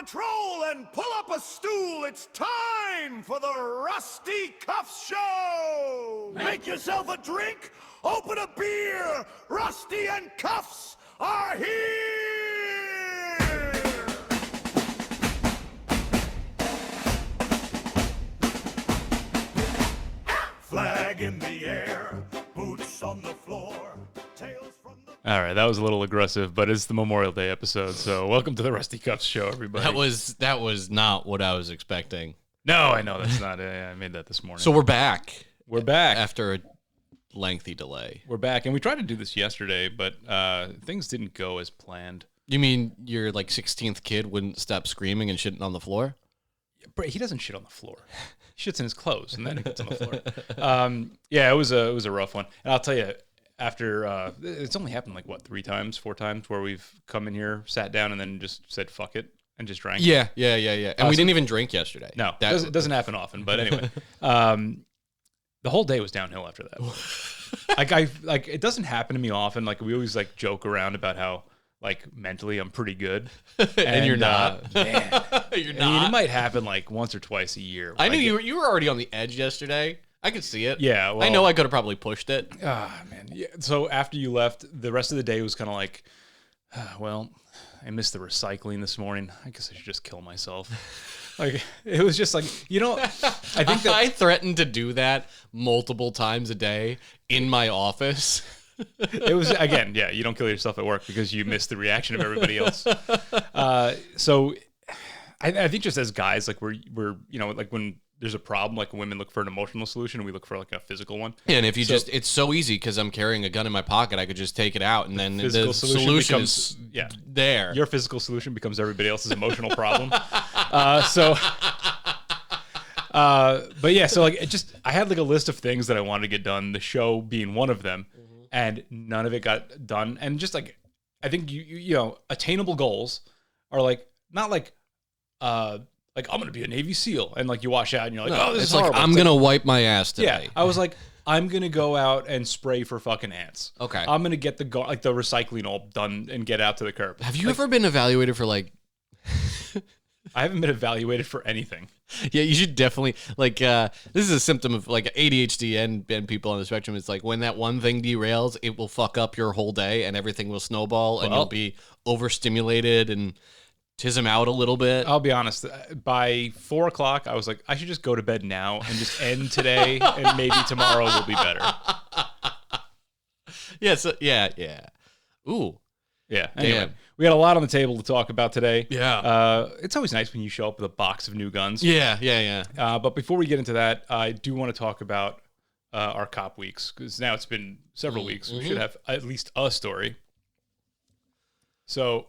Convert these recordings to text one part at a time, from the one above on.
patrol and pull up a stool. It's time for the Rusty Cuffs Show. Make yourself a drink, open a beer. Rusty and Cuffs are here. Flag in the air, boots on the floor, tails from the... All right, that was a little aggressive, but it's the Memorial Day episode, so welcome to the Rusty Cuffs Show, everybody. That was not what I was expecting. No, I know that's not it. I made that this morning. So we're back. We're back. After a lengthy delay. We're back, and we tried to do this yesterday, but things didn't go as planned. You mean your 16th kid wouldn't stop screaming and shitting on the floor? He doesn't shit on the floor. He shits in his clothes, and then he gets on the floor. Yeah, it was a rough one. And I'll tell you, after it's only happened 4 times where we've come in here, sat down, and then just said fuck it and just drank. Yeah. And we didn't even drink yesterday. No, it doesn't happen often. But anyway, the whole day was downhill after that. It doesn't happen to me often. We always joke around about how mentally I'm pretty good, and you're not. Man, you're not. I mean, it might happen once or twice a year. I knew you were already on the edge yesterday. I could see it. Yeah, well, I know I could have probably pushed it. Man. Yeah. So after you left, the rest of the day was kind of well, I missed the recycling this morning. I guess I should just kill myself. It was just I think that I threatened to do that multiple times a day in my office. It was, again, yeah, you don't kill yourself at work because you miss the reaction of everybody else. So I think just as guys, we're when there's a problem, women look for an emotional solution and we look for a physical one. Yeah, and if you it's so easy because I'm carrying a gun in my pocket, I could just take it out and then the solution becomes, is there. Your physical solution becomes everybody else's emotional problem. But yeah, so I had a list of things that I wanted to get done, the show being one of them. And none of it got done. And just I think you attainable goals are not I'm gonna be a Navy SEAL, and you wash out and you're oh, this is horrible. I'm gonna wipe my ass today. Yeah, I was I'm gonna go out and spray for fucking ants. Okay, I'm gonna get the recycling all done and get out to the curb. Have you ever been evaluated for I haven't been evaluated for anything. Yeah, you should definitely this is a symptom of ADHD and people on the spectrum. It's when that one thing derails, it will fuck up your whole day and everything will snowball and you'll be overstimulated and tism out a little bit. I'll be honest. By 4 o'clock, I was I should just go to bed now and just end today, and maybe tomorrow will be better. Yeah. Ooh. Yeah. Anyway, we got a lot on the table to talk about today. Yeah. It's always nice when you show up with a box of new guns. Yeah. But before we get into that, I do want to talk about our cop weeks, because now it's been several weeks. We should have at least a story. So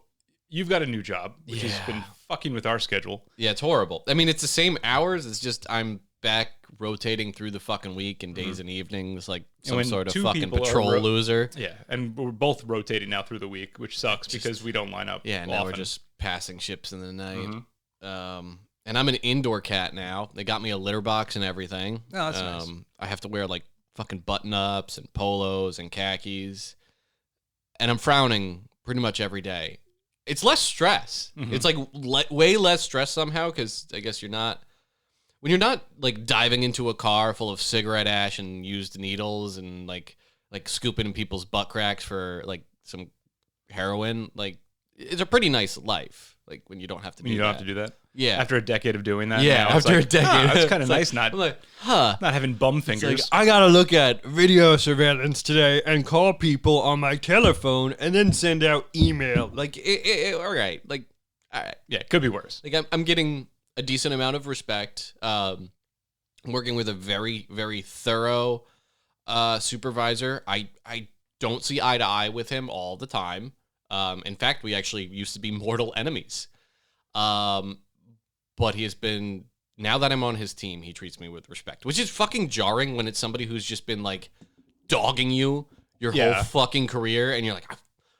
you've got a new job, which has been fucking with our schedule. Yeah, it's horrible. I mean, it's the same hours. It's just I'm back rotating through the fucking week and days and evenings some sort of fucking patrol loser. Yeah, and we're both rotating now through the week, which sucks because we don't line up. Yeah, now we're just passing ships in the night. And I'm an indoor cat now. They got me a litter box and everything. Oh, that's nice. I have to wear fucking button-ups and polos and khakis. And I'm frowning pretty much every day. It's less stress. It's way less stress somehow because I guess when you're not diving into a car full of cigarette ash and used needles and scooping in people's butt cracks for some heroin, it's a pretty nice life. When you don't have to do that. You don't have to do that? Yeah. After a decade of doing that? Yeah, after a decade. It's kind of nice not having bum fingers. I gotta look at video surveillance today and call people on my telephone and then send out email. All right. All right. Yeah, it could be worse. I'm getting a decent amount of respect. I'm working with a very, very thorough supervisor. I don't see eye to eye with him all the time. In fact, we actually used to be mortal enemies. But he has been, now that I'm on his team, he treats me with respect, which is fucking jarring when it's somebody who's just been dogging you your whole fucking career. And you're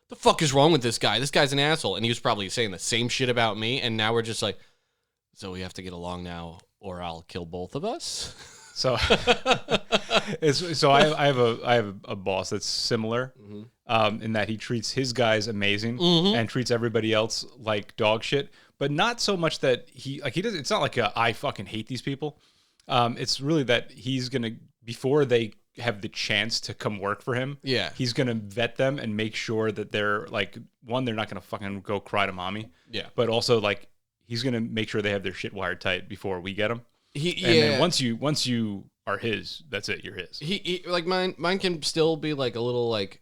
the fuck is wrong with this guy? This guy's an asshole. And he was probably saying the same shit about me. And now we're just so we have to get along now or I'll kill both of us. So, I have a boss that's similar, in that he treats his guys amazing and treats everybody else like dog shit. But not so much that he does. It's not like I fucking hate these people. It's really that he's gonna, before they have the chance to come work for him, he's gonna vet them and make sure that they're like, one, they're not gonna fucking go cry to mommy. Yeah. But also like he's gonna make sure they have their shit wired tight before we get them. Then once you are his, that's it. You're his. He like mine can still be like a little like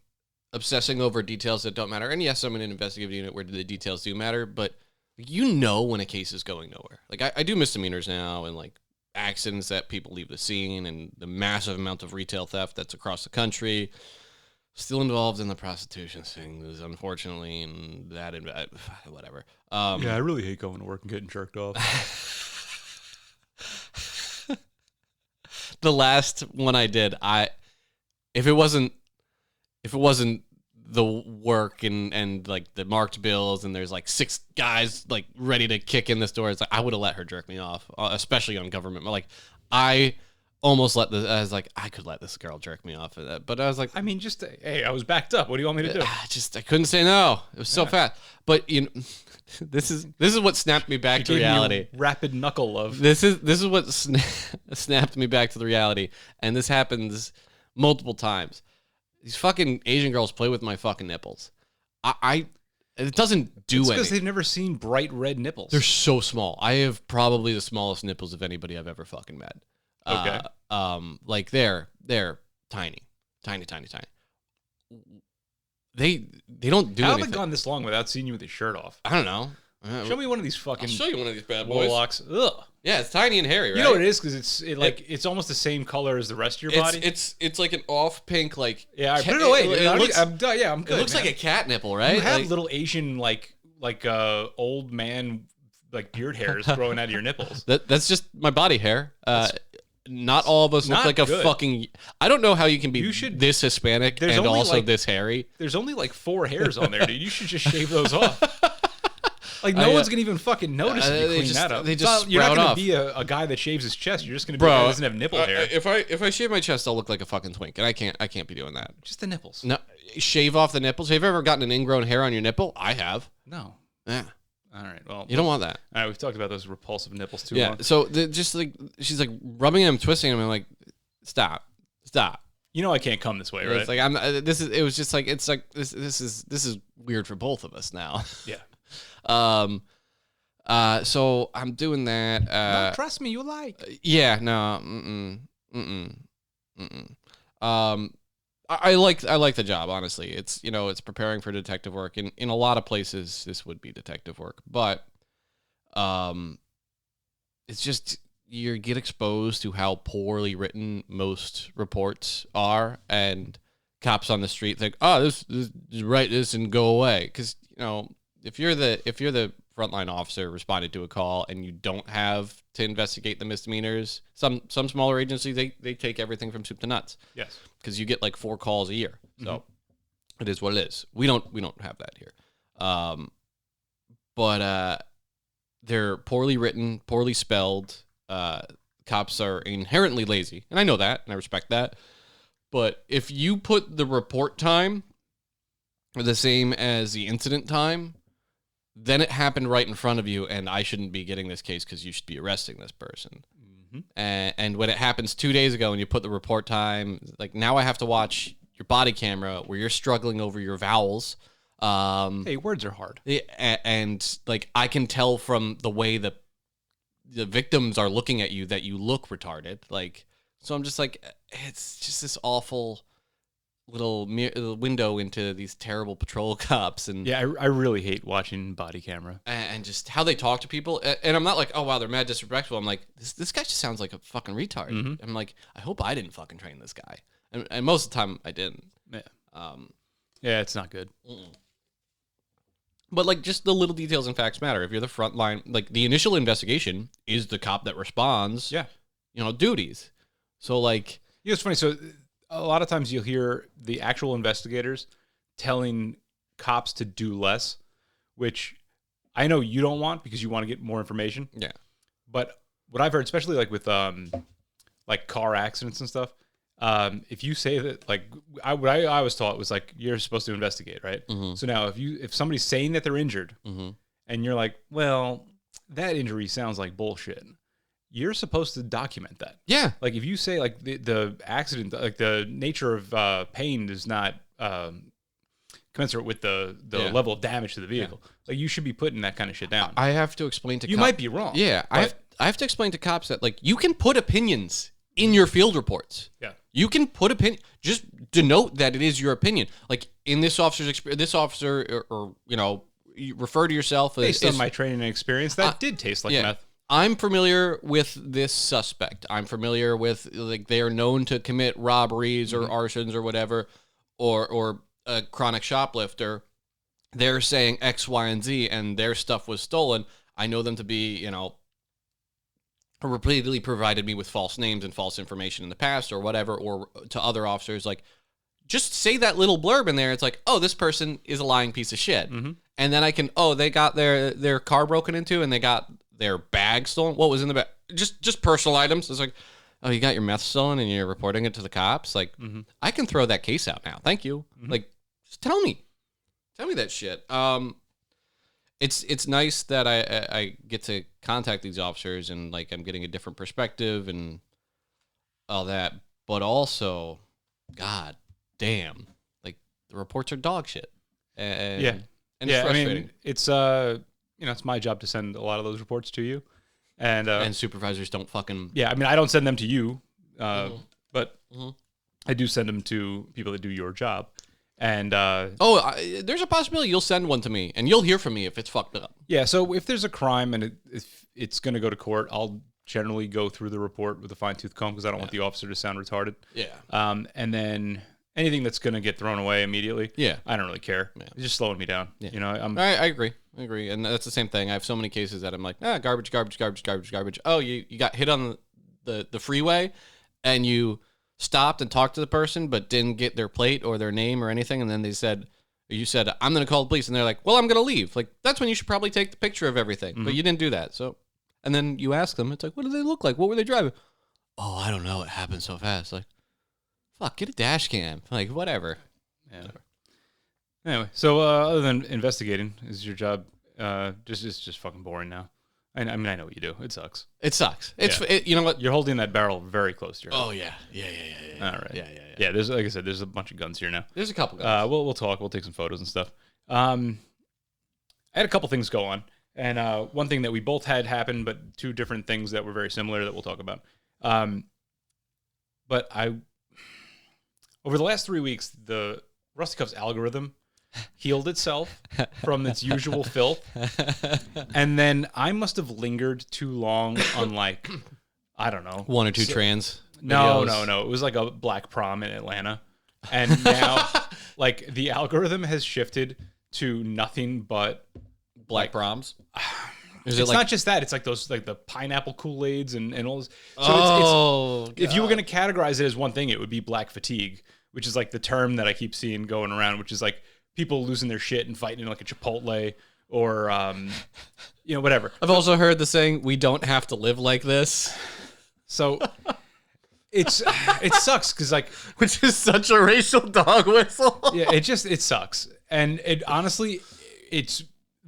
obsessing over details that don't matter. And yes, I'm in an investigative unit where the details do matter, but you know when a case is going nowhere. Like I do misdemeanors now and like accidents that people leave the scene and the massive amount of retail theft that's across the country. Still involved in the prostitution things, unfortunately, and that whatever. Yeah, I really hate going to work and getting jerked off. The last one I did, if it wasn't the work and like the marked bills and there's like 6 guys like ready to kick in this door, it's like I would have let her jerk me off, especially on government. Like I almost I was like, I could let this girl jerk me off, but I was like, I mean, just hey, I was backed up. What do you want me to do? I couldn't say no. It was so fast. But you know, this is what snapped me back to reality. Rapid knuckle of this is what snapped me back to the reality, and this happens multiple times. These fucking Asian girls play with my fucking nipples. It doesn't do anything. Because they've never seen bright red nipples. They're so small. I have probably the smallest nipples of anybody I've ever fucking met. Okay. Like they're tiny. They don't do anything. How have I gone this long without seeing you with your shirt off? I don't know. Show me one of these fucking. I'll show you one of these bad boys. Warlocks. Ugh. Yeah, it's tiny and hairy, right? You know what it is? Because it's almost the same color as the rest of your body. It's like an off pink, like yeah. I put it away. I'm good. It looks like a cat nipple, right? You have little Asian like old man like beard hairs growing out of your nipples. That's just my body hair. Not all of us look like a fucking. I don't know how you can be this Hispanic and also this hairy. There's only like 4 hairs on there, dude. You should just shave those off. Like no one's gonna even fucking notice if you clean that up. You're not gonna be a guy that shaves his chest. You're just gonna be a guy that doesn't have nipple hair. If I shave my chest, I'll look like a fucking twink, and I can't be doing that. Just the nipples. No, shave off the nipples. Have you ever gotten an ingrown hair on your nipple? I have. No. Yeah. All right. Well, you don't want that. All right. We've talked about those repulsive nipples too long. So just like she's like rubbing them, twisting them, and I'm like, stop. You know I can't come this way, right? It's like it was just like it's like this is weird for both of us now. Yeah. So I'm doing that. No, trust me, you like. Yeah. No. I like the job, honestly. It's it's preparing for detective work. In a lot of places this would be detective work, but it's just you get exposed to how poorly written most reports are, and cops on the street think, oh, this write this and go away, because if you're the frontline officer responding to a call and you don't have to investigate the misdemeanors, some smaller agencies they take everything from soup to nuts. Yes, because you get like 4 calls a year, so it is what it is. We don't have that here, but they're poorly written, poorly spelled. Cops are inherently lazy, and I know that, and I respect that. But if you put the report time the same as the incident time, then it happened right in front of you, and I shouldn't be getting this case because you should be arresting this person. And when it happens 2 days ago and you put the report time, like now I have to watch your body camera where you're struggling over your vowels. Hey, words are hard. And like I can tell from the way the victims are looking at you that you look retarded. Like, so I'm just like, it's just this awful little window into these terrible patrol cops. And yeah, I really hate watching body camera and just how they talk to people. And I'm not like, oh wow, they're mad disrespectful. I'm like, this guy just sounds like a fucking retard. I'm like, I hope I didn't fucking train this guy. And most of the time I didn't. Yeah. Yeah, it's not good. But like just the little details and facts matter. If you're the front line, like the initial investigation is the cop that responds. Yeah. Duties. So like, it's funny. So a lot of times you'll hear the actual investigators telling cops to do less, which I know you don't want because you want to get more information. Yeah. But what I've heard, especially like with like car accidents and stuff, if you say that, like, what I was taught was like you're supposed to investigate, right? So now if somebody's saying that they're injured, and you're like, well, that injury sounds like bullshit, you're supposed to document that. Yeah. Like if you say like the accident, like the nature of pain is not commensurate with the level of damage to the vehicle, like you should be putting that kind of shit down. I have to explain to you might be wrong. Yeah, I have to explain to cops that like you can put opinions in your field reports. Yeah. You can put opinion, just denote that it is your opinion. Like in this officer's experience, this officer, or you know, you refer to yourself based on my training and experience, that did taste like meth. I'm familiar with this suspect. I'm familiar with, like, they are known to commit robberies or arsons or whatever, or a chronic shoplifter. They're saying X, Y, and Z, and their stuff was stolen. I know them to be, you know, repeatedly provided me with false names and false information in the past or whatever, or to other officers, like, just say that little blurb in there. It's like, oh, this person is a lying piece of shit. And then I can, oh, they got their car broken into and they got their bag stolen. What was in the bag? Just personal items. It's like, oh, you got your meth stolen and you're reporting it to the cops. Like, I can throw that case out now. Thank you. Like, just tell me that shit. It's nice that I get to contact these officers and like I'm getting a different perspective and all that. But also, God damn, like the reports are dog shit. And it's frustrating. I mean, it's you know, it's my job to send a lot of those reports to you, and supervisors don't fucking. Yeah, I mean, I don't send them to you, but I do send them to people that do your job. And there's a possibility you'll send one to me, and you'll hear from me if it's fucked up. Yeah, so if there's a crime and if it's going to go to court, I'll generally go through the report with a fine-tooth comb because I don't want the officer to sound retarded. Yeah. And then anything that's going to get thrown away immediately, I don't really care. Yeah. It's just slowing me down. Yeah. You know, I agree. And that's the same thing. I have so many cases that I'm like, garbage. Oh, you got hit on the freeway, and you stopped and talked to the person, but didn't get their plate or their name or anything, and then you said, I'm going to call the police, and they're like, well, I'm going to leave. Like, that's when you should probably take the picture of everything, but you didn't do that. So, and then you ask them, it's like, what do they look like? What were they driving? Oh, I don't know. It happened so fast. Like, fuck, get a dash cam. Like, whatever. Yeah. Anyway, so other than investigating, is your job just fucking boring now? I mean, I know what you do. It sucks. It sucks. You know what? You're holding that barrel very close to your head. Oh, yeah. All right. Yeah. Yeah, there's, like I said, there's a bunch of guns here now. There's a couple guns. We'll talk. We'll take some photos and stuff. I had a couple things go on. And one thing that we both had happen, but two different things that were very similar that we'll talk about. But over the last 3 weeks, the Rusty Cuffs algorithm healed itself from its usual filth. And then I must have lingered too long on, like, I don't know. One or two trans No. videos. It was like a black prom in Atlanta. And now, like, the algorithm has shifted to nothing but Black proms. It's not just that. It's like those, like the pineapple Kool-Aids and all this. So if you were going to categorize it as one thing, it would be black fatigue, which is like the term that I keep seeing going around, which is like people losing their shit and fighting in like a Chipotle or, you know, whatever. I've also heard the saying, we don't have to live like this. So it sucks because, like, which is such a racial dog whistle. Yeah, it sucks. And it honestly,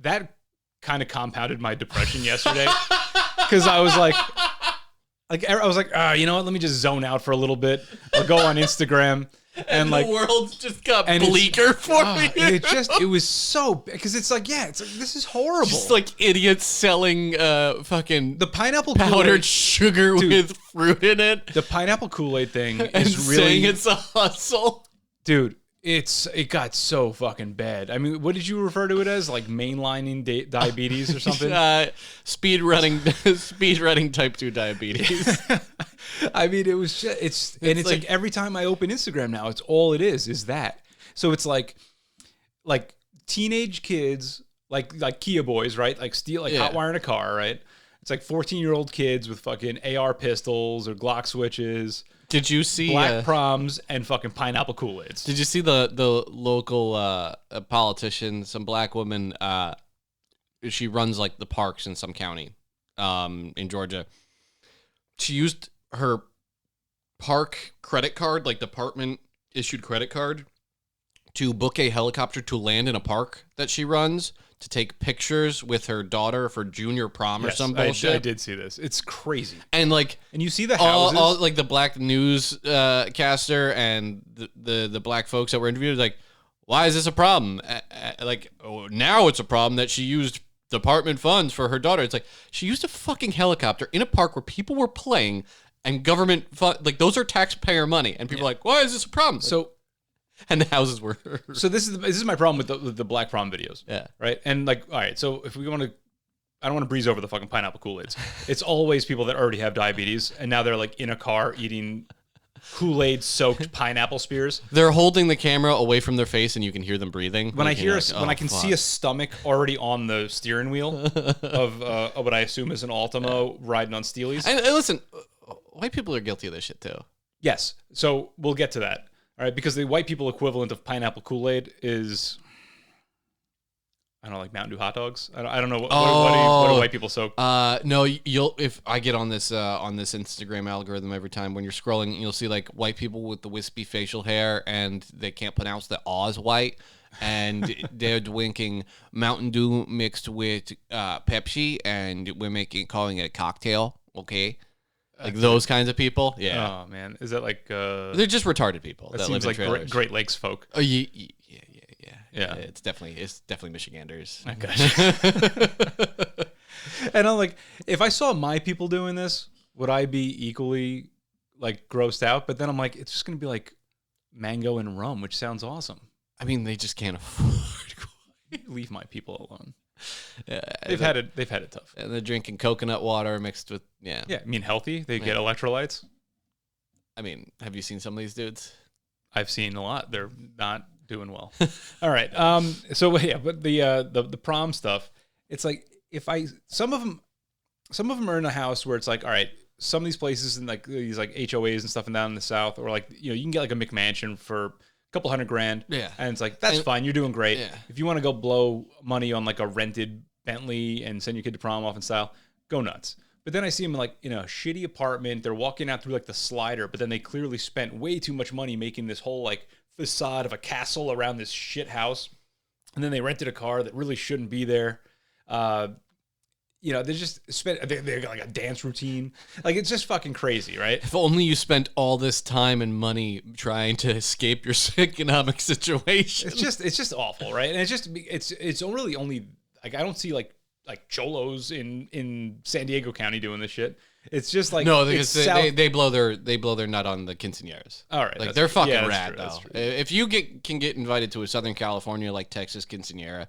that kind of compounded my depression yesterday because I was like, you know what? Let me just zone out for a little bit. I'll go on Instagram and the like world's just got bleaker for me. It was so because it's like this is horrible. Just like idiots selling fucking the pineapple powdered Kool-Aid. sugar with fruit in it. The pineapple Kool-Aid thing and is really saying it's a hustle, dude. It got so fucking bad. I mean, what did you refer to it as? Like mainlining diabetes or something? speed running type 2 diabetes. I mean, it was just, it's like every time I open Instagram now, it's all it is that. So it's like teenage kids, like Kia boys, right? Like hot wiring a car, right? It's like 14-year-old kids with fucking AR pistols or Glock switches. Did you see black proms and fucking pineapple Kool-Aids? Did you see the local politician, some black woman? She runs like the parks in some county, in Georgia. She used her park credit card, like department issued credit card, to book a helicopter to land in a park that she runs to take pictures with her daughter for junior prom or Yes, some bullshit. I did see this. It's crazy. And like, And you see the houses. all like the black news caster and the black folks that were interviewed, like, why is this a problem? Like, oh, now it's a problem that she used department funds for her daughter. It's like, she used a fucking helicopter in a park where people were playing and government fund, like, those are taxpayer money. And people are like, why is this a problem? So and the houses were. So this is my problem with the black prom videos. Yeah. Right. And like, all right. So if we want to, I don't want to breeze over the fucking pineapple Kool-Aids. It's always people that already have diabetes and now they're like in a car eating Kool-Aid soaked pineapple spears. They're holding the camera away from their face and you can hear them breathing. When Like, I you're hear, like, when oh, I can fuck. see a stomach already on the steering wheel of what I assume is an Ultimo riding on Steelies. And listen, white people are guilty of this shit too. Yes. So we'll get to that. All right. Because the white people equivalent of pineapple Kool-Aid is, I don't know, like Mountain Dew hot dogs. I don't know. What do white people soak? No, you'll, if I get on this Instagram algorithm every time when you're scrolling, you'll see like white people with the wispy facial hair and they can't pronounce the Oz white. And they're drinking Mountain Dew mixed with Pepsi, and we're calling it a cocktail. Okay. Like those kinds of people, yeah. Oh man, is that like? They're just retarded people That that seems live in like trailers. Great Lakes folk. Oh yeah. Yeah. It's definitely Michiganders. I gotcha. And I'm like, if I saw my people doing this, would I be equally like grossed out? But then I'm like, it's just gonna be like mango and rum, which sounds awesome. I mean, they just can't afford. Leave my people alone. Yeah, They've had it tough. And they're drinking coconut water mixed with Yeah, I mean healthy. They get electrolytes. I mean, have you seen some of these dudes? I've seen a lot. They're not doing well. All right. So yeah, but the prom stuff, it's like some of them are in a house where it's like, all right, some of these places and like these like HOAs and stuff and down in the South, or like, you know, you can get like a McMansion for couple $100,000. Yeah. And it's like, that's fine. You're doing great. Yeah. If you want to go blow money on like a rented Bentley and send your kid to prom off in style, go nuts. But then I see them like in a shitty apartment. They're walking out through like the slider, but then they clearly spent way too much money making this whole like facade of a castle around this shit house. And then they rented a car that really shouldn't be there. You know, they just they got like a dance routine. Like, it's just fucking crazy, right? If only you spent all this time and money trying to escape your economic situation. It's just awful, right? And it's really only like, I don't see like cholos in San Diego County doing this shit. It's just like, no, because they blow their nut on the quinceañeras. All right, like they're fucking that's rad true, though. that's true. If you can get invited to a Southern California like Texas quinceañera,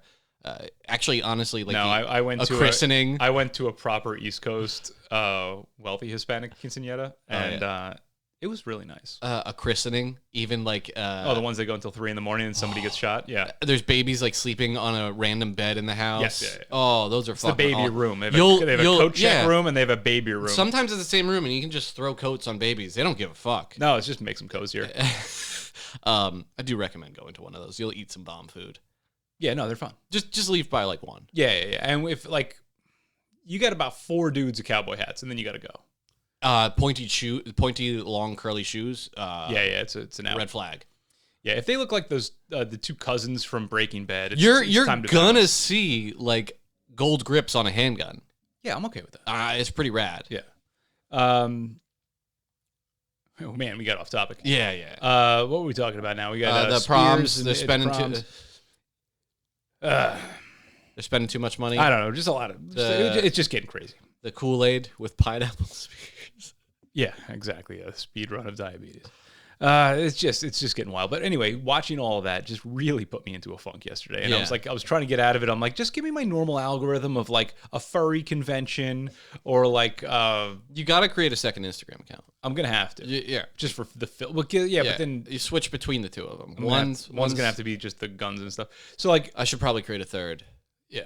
actually, honestly, like No, I went a to christening. I went to a proper East Coast wealthy Hispanic quinceañera, and it was really nice. A christening, even like The ones that go until 3 a.m. and somebody gets shot. Yeah, there's babies like sleeping on a random bed in the house. Yes, yeah. Oh, those are it's the fucking baby awesome. room. They have a coat check room and they have a baby room. Sometimes it's the same room, and you can just throw coats on babies. They don't give a fuck. No, it's just makes them cozier. I do recommend going to one of those. You'll eat some bomb food. Yeah, no, they're fun. Just leave by like one. Yeah. And if like you got about 4 dudes with cowboy hats, and then you got to go. Pointy long curly shoes. It's an out. Red flag. Yeah, if they look like those the 2 cousins from Breaking Bad, it's You're time to gonna bounce. see like gold grips on a handgun. Yeah, I'm okay with that. It's pretty rad. Yeah. Oh man, we got off topic. Yeah. What were we talking about now? We got The spears proms. and They're the spending proms. they're spending too much money. I don't know, just a lot of. It's just getting crazy. The Kool-Aid with pineapple spears. Yeah, exactly. A speed run of diabetes. It's just getting wild. But anyway, watching all of that just really put me into a funk yesterday. And I was trying to get out of it. I'm like, just give me my normal algorithm of like a furry convention or like. You got to create a second Instagram account. I'm gonna have to. Yeah. Just for the film. But then you switch between the two of them. one's gonna have to be just the guns and stuff. So like, I should probably create a third. yeah.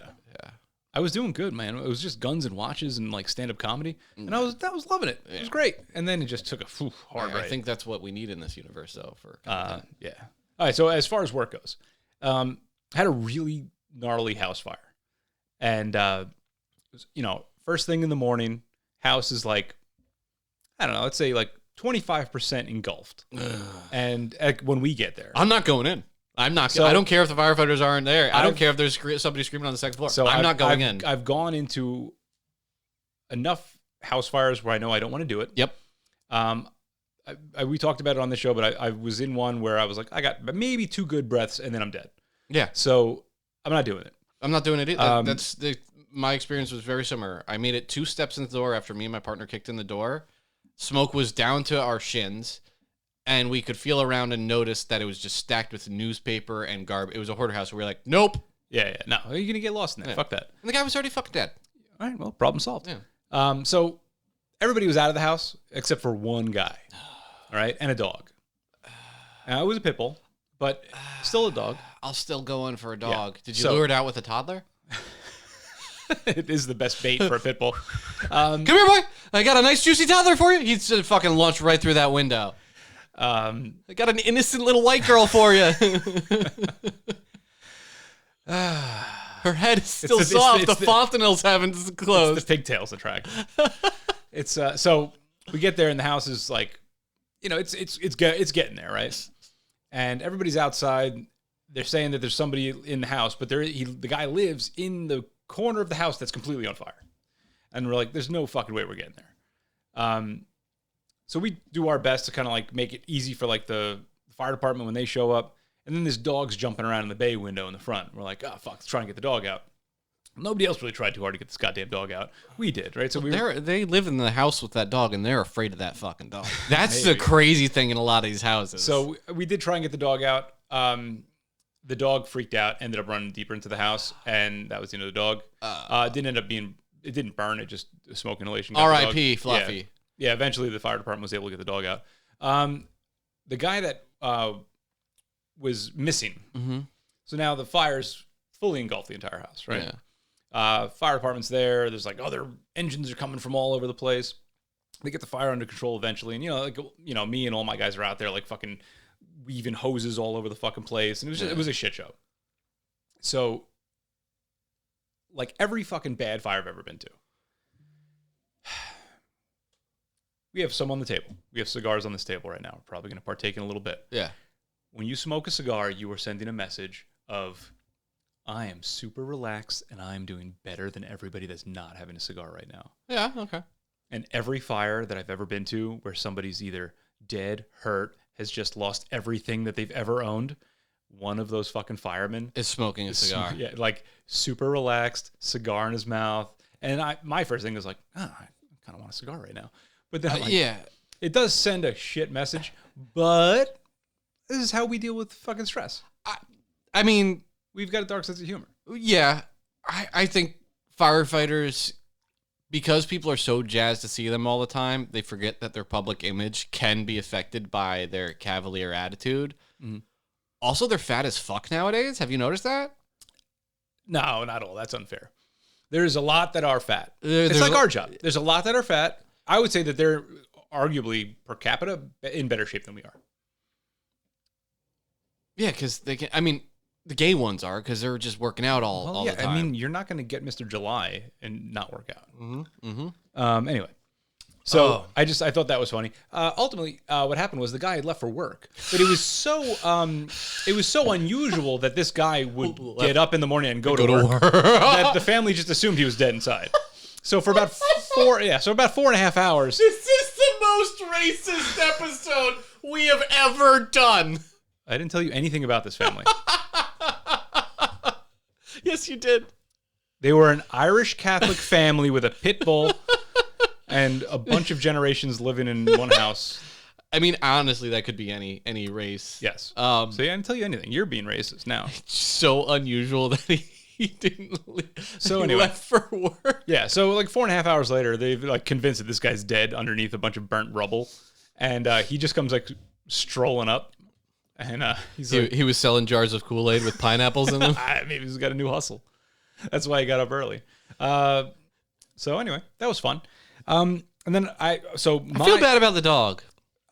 I was doing good, man. It was just guns and watches and like stand up comedy, and I was loving it. It was great. And then it just took a hard I right. think that's what we need in this universe, though. For content. Yeah. All right. So as far as work goes, had a really gnarly house fire, and first thing in the morning, house is like, I don't know, let's say like 25% engulfed. And when we get there. I'm not going in. I'm not. So- I don't care if the firefighters aren't there. I don't care if there's somebody screaming on the second floor. So I'm not going in. I've gone into enough house fires where I know I don't want to do it. Yep. We talked about it on the show, but I was in one where I was like, I got maybe 2 good breaths and then I'm dead. Yeah. So I'm not doing it. I'm not doing it either. My experience was very similar. I made it 2 steps in the door after me and my partner kicked in the door. Smoke was down to our shins, and we could feel around and notice that it was just stacked with newspaper and garbage. It was a hoarder house. We were like, nope. Yeah. No, you're going to get lost in there. Yeah. Fuck that. And the guy was already fucking dead. All right, well, problem solved. Yeah. So everybody was out of the house except for one guy, all right, and a dog. Now, it was a pit bull, but still a dog. I'll still go in for a dog. Yeah. Did you So- lure it out with a toddler? It is the best bait for a pit bull. Come here, boy. I got a nice juicy toddler for you. He's just fucking launched right through that window. I got an innocent little white girl for you. Her head is still It's soft. the- The fontanelles haven't closed. the pigtails attract. It's so we get there and the house is like, it's getting there, right? And everybody's outside. They're saying that there's somebody in the house, but the guy lives in the corner of the house that's completely on fire. And we're like, there's no fucking way we're getting there. So we do our best to kind of like make it easy for like the fire department when they show up. And then this dog's jumping around in the bay window in the front. We're like, oh fuck, let's try and get the dog out. Nobody else really tried too hard to get this goddamn dog out. We did, right? So They live in the house with that dog, and they're afraid of that fucking dog. That's the crazy thing in a lot of these houses. So we did try and get the dog out. The dog freaked out, ended up running deeper into the house, and that was the end of the dog. It didn't burn. It just smoke inhalation. got the dog. R.I.P. Fluffy. Yeah, eventually the fire department was able to get the dog out. The guy that was missing. Mm-hmm. So now the fire's fully engulfed the entire house, right? Yeah. Fire department's there. There's like other engines are coming from all over the place. They get the fire under control eventually, and me and all my guys are out there like fucking weaving hoses all over the fucking place, and it was a shit show. So, like every fucking bad fire I've ever been to, we have some on the table. We have cigars on this table right now. We're probably going to partake in a little bit. Yeah. When you smoke a cigar, you are sending a message of, I am super relaxed and I'm doing better than everybody that's not having a cigar right now. Yeah, okay. And every fire that I've ever been to where somebody's either dead, hurt, has just lost everything that they've ever owned, one of those fucking firemen Is smoking a cigar. Yeah, like super relaxed, cigar in his mouth. And my first thing was like, I kind of want a cigar right now. But then I'm like, Yeah. it does send a shit message, but this is how we deal with fucking stress. I mean, We've got a dark sense of humor. yeah. I think firefighters, because people are so jazzed to see them all the time, they forget that their public image can be affected by their cavalier attitude. Mhm. Also, they're fat as fuck nowadays. Have you noticed that? No, not all. That's unfair. There's a lot that are fat. There's It's like a- our job. There's a lot that are fat. I would say that they're arguably per capita in better shape than we are. Yeah, because they can. I mean, the gay ones are because they're just working out all the time. I mean, you're not going to get Mr. July and not work out. Anyway, so I thought that was funny. Ultimately, what happened was the guy had left for work, but it was so unusual that this guy would get up in the morning and go to work that the family just assumed he was dead inside. So for about 4.5 hours. This is the most racist episode we have ever done. I didn't tell you anything about this family. Yes, you did. They were an Irish Catholic family with a pit bull and a bunch of generations living in one house. I mean, honestly, that could be any race. Yes. So So yeah, I didn't tell you anything. You're being racist now. so unusual that he didn't leave. So He anyway. left for work. Yeah, so like 4.5 hours later, they've like convinced that this guy's dead underneath a bunch of burnt rubble. And he just comes like strolling up. And he's like, He was selling jars of Kool-Aid with pineapples in them. maybe he's got a new hustle. That's why he got up early. So anyway, that was fun. And then I feel bad about the dog.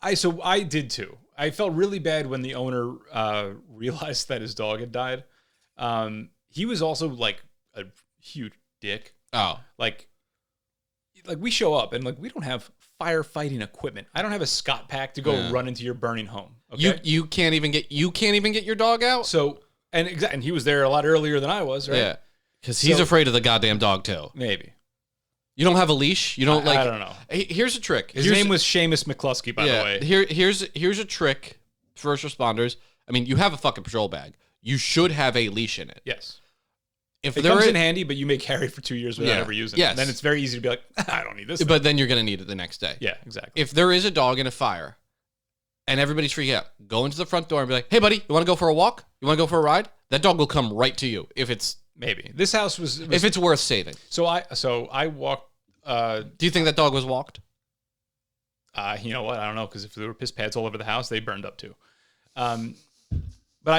I did too. I felt really bad when the owner realized that his dog had died. He was also like a huge dick. Oh, Like like we show up and like we don't have firefighting equipment. I don't have a Scott pack to go run into your burning home. Okay? You can't even get your dog out. So and he was there a lot earlier than I was, right? Yeah, because he's afraid of the goddamn dog too. Maybe. You don't have a leash. You don't like. I don't know. Here's a trick. His name was Seamus McCluskey, by the way. Here's a trick. First responders. I mean, you have a fucking patrol bag. You should have a leash in it. Yes. If it comes in handy, but you may carry it for 2 years without ever using it. And then it's very easy to be like, I don't need this. But then you're going to need it the next day. Yeah, exactly. If there is a dog in a fire and everybody's freaking out, go into the front door and be like, hey, buddy, you want to go for a walk? You want to go for a ride? That dog will come right to you if it's... Maybe. This house was if it's worth saving. So I walked... do you think that dog was walked? You know what? I don't know, because if there were piss pads all over the house, they burned up too. But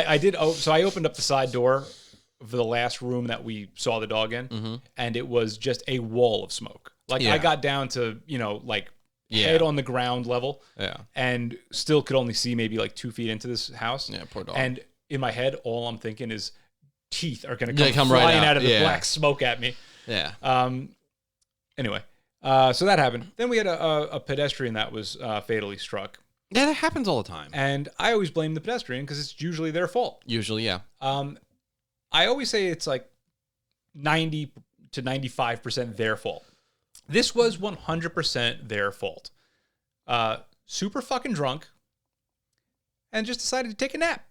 I did... So I opened up the side door for the last room that we saw the dog in, and it was just a wall of smoke. Like, I got down to, head on the ground level, and still could only see maybe like 2 feet into this house. Yeah, poor dog. And in my head, all I'm thinking is teeth are going to come right flying out of the Yeah. black smoke at me. Yeah. Anyway, so that happened. Then we had a pedestrian that was fatally struck. Yeah, that happens all the time. And I always blame the pedestrian because it's usually their fault. Usually, yeah. I always say it's like 90 to 95% their fault. This was 100% their fault. Super fucking drunk and just decided to take a nap.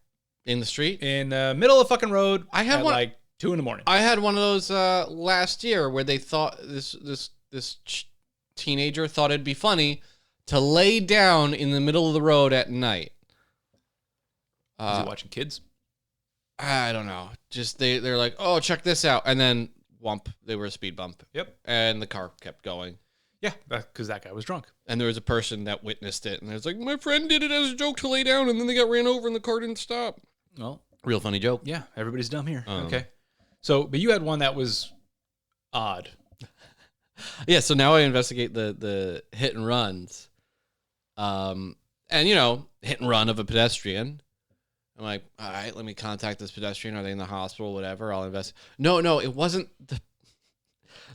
In the street? In the middle of the fucking road. I had one like 2 a.m. I had one of those last year where they thought this teenager thought it'd be funny to lay down in the middle of the road at night. Was he watching kids? I don't know. Just they're like, oh, check this out, and then whomp, they were a speed bump. Yep. And the car kept going. Yeah, because that guy was drunk. And there was a person that witnessed it, and it was like, my friend did it as a joke to lay down, and then they got ran over, and the car didn't stop. Well, real funny joke. Yeah, everybody's dumb here. Okay. So, but you had one that was odd. Yeah, so now I investigate the hit and runs. And, hit and run of a pedestrian. I'm like, all right, let me contact this pedestrian. Are they in the hospital? Whatever. I'll invest. No, it wasn't.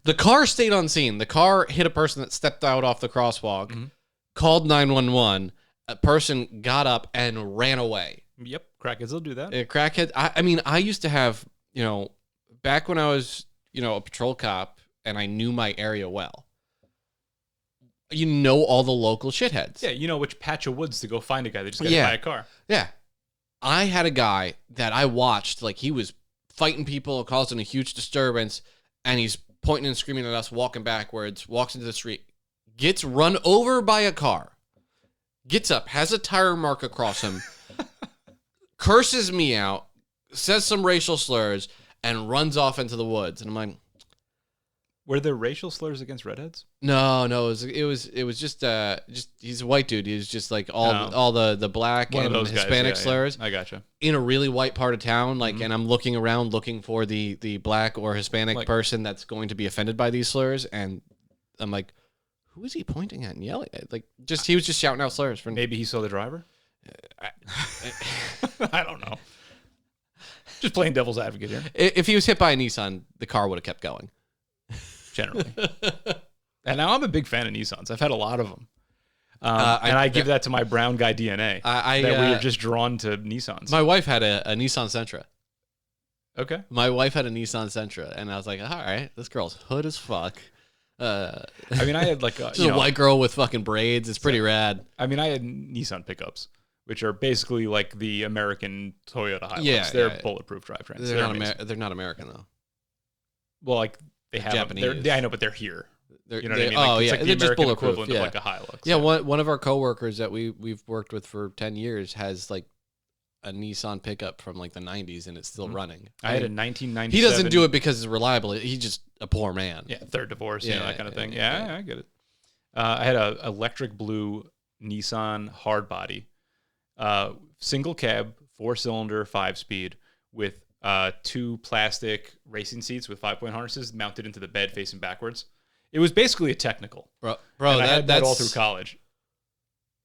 The car stayed on scene. The car hit a person that stepped out off the crosswalk, called 911. A person got up and ran away. Yep, crackheads will do that. Crackhead. I used to have, back when I was, a patrol cop and I knew my area well. All the local shitheads. Yeah, you know which patch of woods to go find a guy that just got hit by a car. Yeah. I had a guy that I watched, like he was fighting people, causing a huge disturbance, and he's pointing and screaming at us, walking backwards, walks into the street, gets run over by a car, gets up, has a tire mark across him, curses me out, says some racial slurs, and runs off into the woods. And I'm like, were there racial slurs against redheads? No, it was just he's a white dude. He was just like all the black and Hispanic slurs. I gotcha. In a really white part of town, and I'm looking around looking for the black or Hispanic person that's going to be offended by these slurs, and I'm like, who is he pointing at and yelling at? Like, he was just shouting out slurs. Maybe he saw the driver. I don't know. Just playing devil's advocate here. If he was hit by a Nissan, the car would have kept going. Generally. And now I'm a big fan of Nissans. I've had a lot of them. And I give that to my brown guy DNA. That we are just drawn to Nissans. My wife had a Nissan Sentra. Okay. My wife had a Nissan Sentra, and I was like, all right, this girl's hood as fuck. I had like a white girl with fucking braids. It's pretty rad. I had Nissan pickups, which are basically like the American Toyota Hilux. Yeah, they're bulletproof drivetrains. They're not American though. Well, like they have Japanese. I know, but they're here. You know what I mean? Like, it's like the they're just American bulletproof. equivalent of like a Hilux. Yeah, one of our coworkers that we've worked with for 10 years has like a Nissan pickup from like the 90s, and it's still running. I had a 1997. He doesn't do it because it's reliable. He's just a poor man. Yeah, third divorce, that kind of thing. Yeah, I get it. I had a electric blue Nissan hardbody, single cab, 4-cylinder, 5-speed with 2 plastic racing seats with 5-point harnesses mounted into the bed facing backwards. It was basically a technical. Bro, I had that all through college.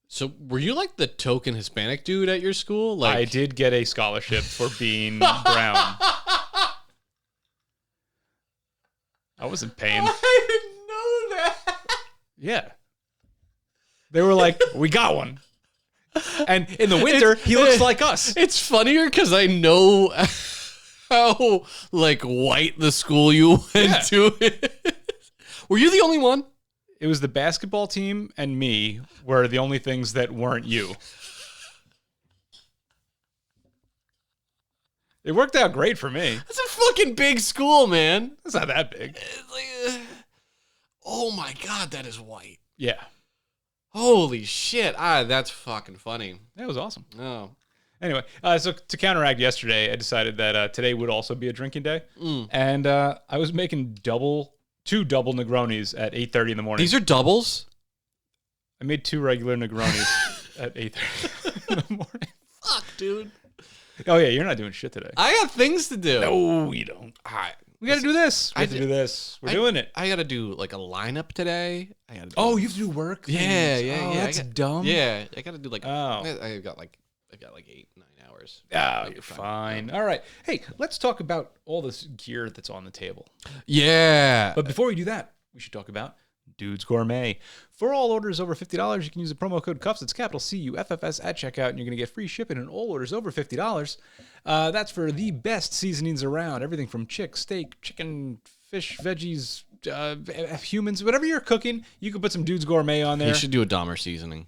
So were you like the token Hispanic dude at your school? Like, I did get a scholarship for being brown. I wasn't paying. I didn't know that. Yeah. They were like, we got one. And in the winter, he looks like us. It's funnier because I know how like white the school you went to is. Were you the only one? It was the basketball team and me were the only things that weren't you. It worked out great for me. It's a fucking big school, man. It's not that big. It's like, oh my God, that is white. Yeah. Holy shit. That's fucking funny. That was awesome. Oh. Anyway, so to counteract yesterday, I decided that today would also be a drinking day. And I was making two double Negronis at 8:30 in the morning. These are doubles? I made 2 regular Negronis at 8:30 in the morning. Fuck, dude. Oh, yeah, you're not doing shit today. I got things to do. No, we don't. We got to do this. We have to do this. We're doing it. I got to do like a lineup today. You have to do work. Yeah. Yeah. That's dumb. Yeah, I got to do like. Oh. I got like 8-9 hours. Oh, you're fine. All right. Hey, let's talk about all this gear that's on the table. Yeah. But before we do that, we should talk about Dudes Gourmet. For all orders over $50, you can use the promo code CUFFS. It's capital CUFFS at checkout, and you're going to get free shipping on all orders over $50. That's for the best seasonings around. Everything from steak, chicken, fish, veggies, humans, whatever you're cooking, you can put some Dudes Gourmet on there. You should do a Dahmer seasoning.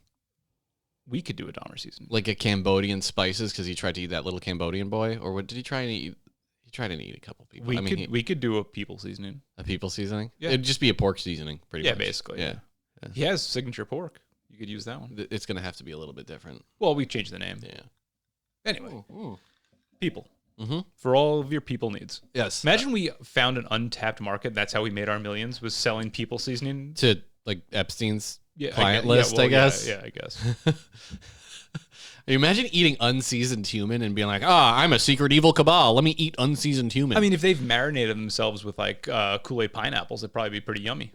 We could do a Dahmer seasoning. Like a Cambodian spices, because he tried to eat that little Cambodian boy. Or what did he try to eat? He tried to eat a couple people. We could do a people seasoning. A people seasoning? Yeah. It'd just be a pork seasoning, pretty much. Basically. Yeah. He has signature pork. You could use that one. It's going to have to be a little bit different. Well, we changed the name. Yeah. Anyway, Ooh. people. Mm-hmm. For all of your people needs. Yes. Imagine we found an untapped market. That's how we made our millions, was selling people seasoning. To like Epstein's Yeah, client list, I guess. Yeah, I guess. Imagine eating unseasoned human and being like, I'm a secret evil cabal. Let me eat unseasoned human. I mean, if they've marinated themselves with like Kool-Aid pineapples, it'd probably be pretty yummy.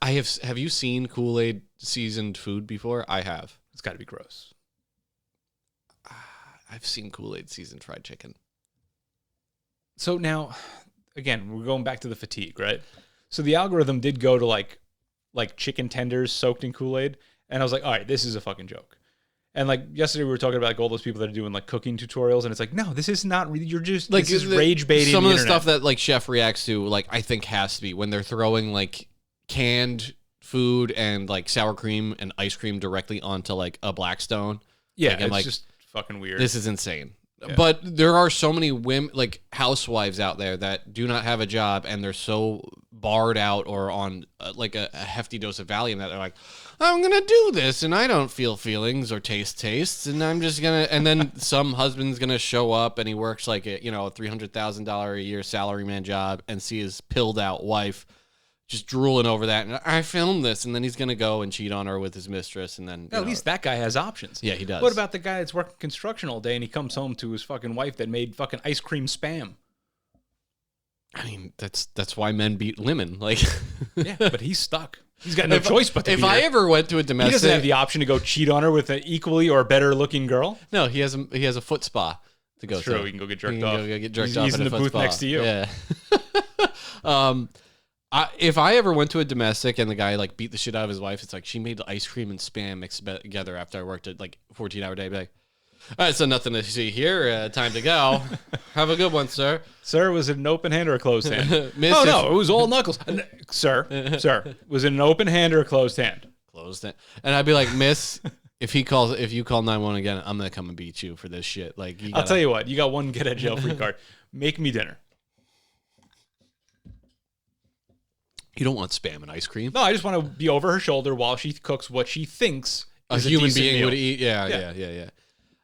Have you seen Kool-Aid seasoned food before? I have. It's got to be gross. I've seen Kool-Aid seasoned fried chicken. So now, again, we're going back to the fatigue, right? So the algorithm did go to like chicken tenders soaked in Kool-Aid, and I was like, all right, this is a fucking joke. And like yesterday, we were talking about like all those people that are doing like cooking tutorials, and it's like, no, this is not really. You're just like this is rage baiting. Some of the internet. stuff that like Chef reacts to, like I think has to be when they're throwing like canned food and like sour cream and ice cream directly onto like a Blackstone. Yeah, like, it's just fucking weird. This is insane. Yeah. But there are so many women, like housewives out there that do not have a job and they're so barred out or on like a hefty dose of Valium that they're like, I'm going to do this and I don't feel feelings or taste tastes and I'm just going to, and then some husband's going to show up and he works like a $300,000 a year salaryman job and see his pilled out wife just drooling over that. And I filmed this. And then he's going to go and cheat on her with his mistress. And then at least that guy has options. Yeah, he does. What about the guy that's working construction all day and he comes home to his fucking wife that made fucking ice cream spam? I mean, that's why men beat women. Like, yeah, but he's stuck. He's got no choice but to if beat I her. ever went to a He domestic, doesn't have the option to go cheat on her with an equally or better looking girl. No, he has a foot spa to go That's to. true. He can go get jerked He can off. go get jerked He's off in at the a foot booth spa. next to you. Yeah. If I ever went to a domestic and the guy like beat the shit out of his wife, it's like she made ice cream and spam mixed together after I worked at like 14-hour day. Be like, all right, so nothing to see here. Time to go. Have a good one, sir. Sir, was it an open hand or a closed hand? Miss, Oh, no, it was all knuckles. Sir, was it an open hand or a closed hand? Closed it. And I'd be like, Miss, if you call 911 again, I'm gonna come and beat you for this shit. Like, I'll tell you what, you got one get out of jail free card. Make me dinner. You don't want spam and ice cream. No, I just want to be over her shoulder while she cooks what she thinks A is human decent being meal. would eat. Yeah.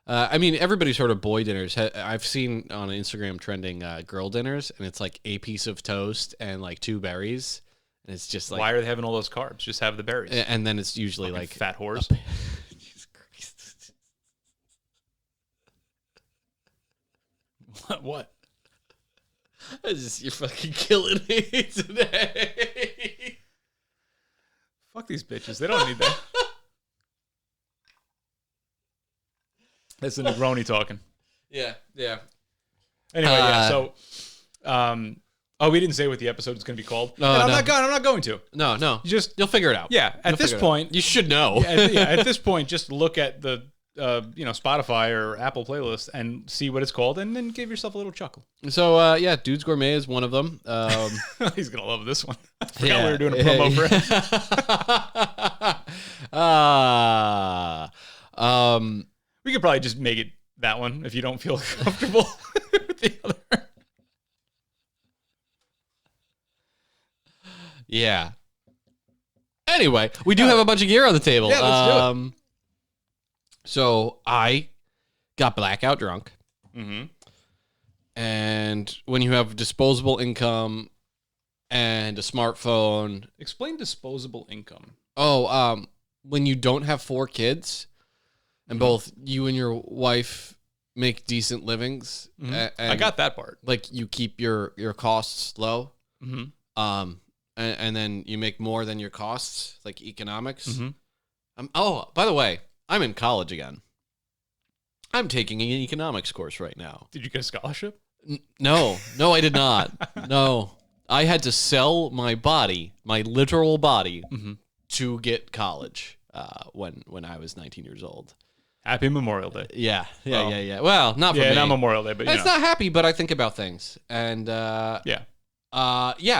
I mean, everybody's heard of boy dinners. I've seen on Instagram trending girl dinners, and it's like a piece of toast and like 2 berries, and it's just like Why are they having all those carbs? Just have the berries. And then it's usually Fucking like fat whores. Jesus Christ. What? You're fucking killing me today. Fuck these bitches. They don't need that. That's the Negroni talking. Yeah. Anyway, yeah. So, Oh, we didn't say what the episode is going to be called. No, And I'm no. not going to. No. Just You'll figure it out. yeah. At this point, You should know. at this point, just look at the Spotify or Apple playlist and see what it's called, and then give yourself a little chuckle. So yeah, Dudes Gourmet is one of them. He's gonna love this one. I forgot we were doing a promo for it. We could probably just make it that one if you don't feel comfortable with the other. Yeah. Anyway, we do have a bunch of gear on the table. Yeah, let's do it. So I got blackout drunk. Mm-hmm. And when you have disposable income and a smartphone, Explain disposable income. when you don't have 4 kids and both you and your wife make decent livings, and I got that part. like you keep your costs low. Mm-hmm. And then you make more than your costs, like economics. Mm-hmm. By the way, I'm in college again. I'm taking an economics course right now. Did you get a scholarship? No, I did not. No, I had to sell my body, my literal body, to get college when I was 19 years old. Happy Memorial Day. Yeah. Well, Well, not for me. not Memorial Day, but It's not happy, but I think about things, and yeah.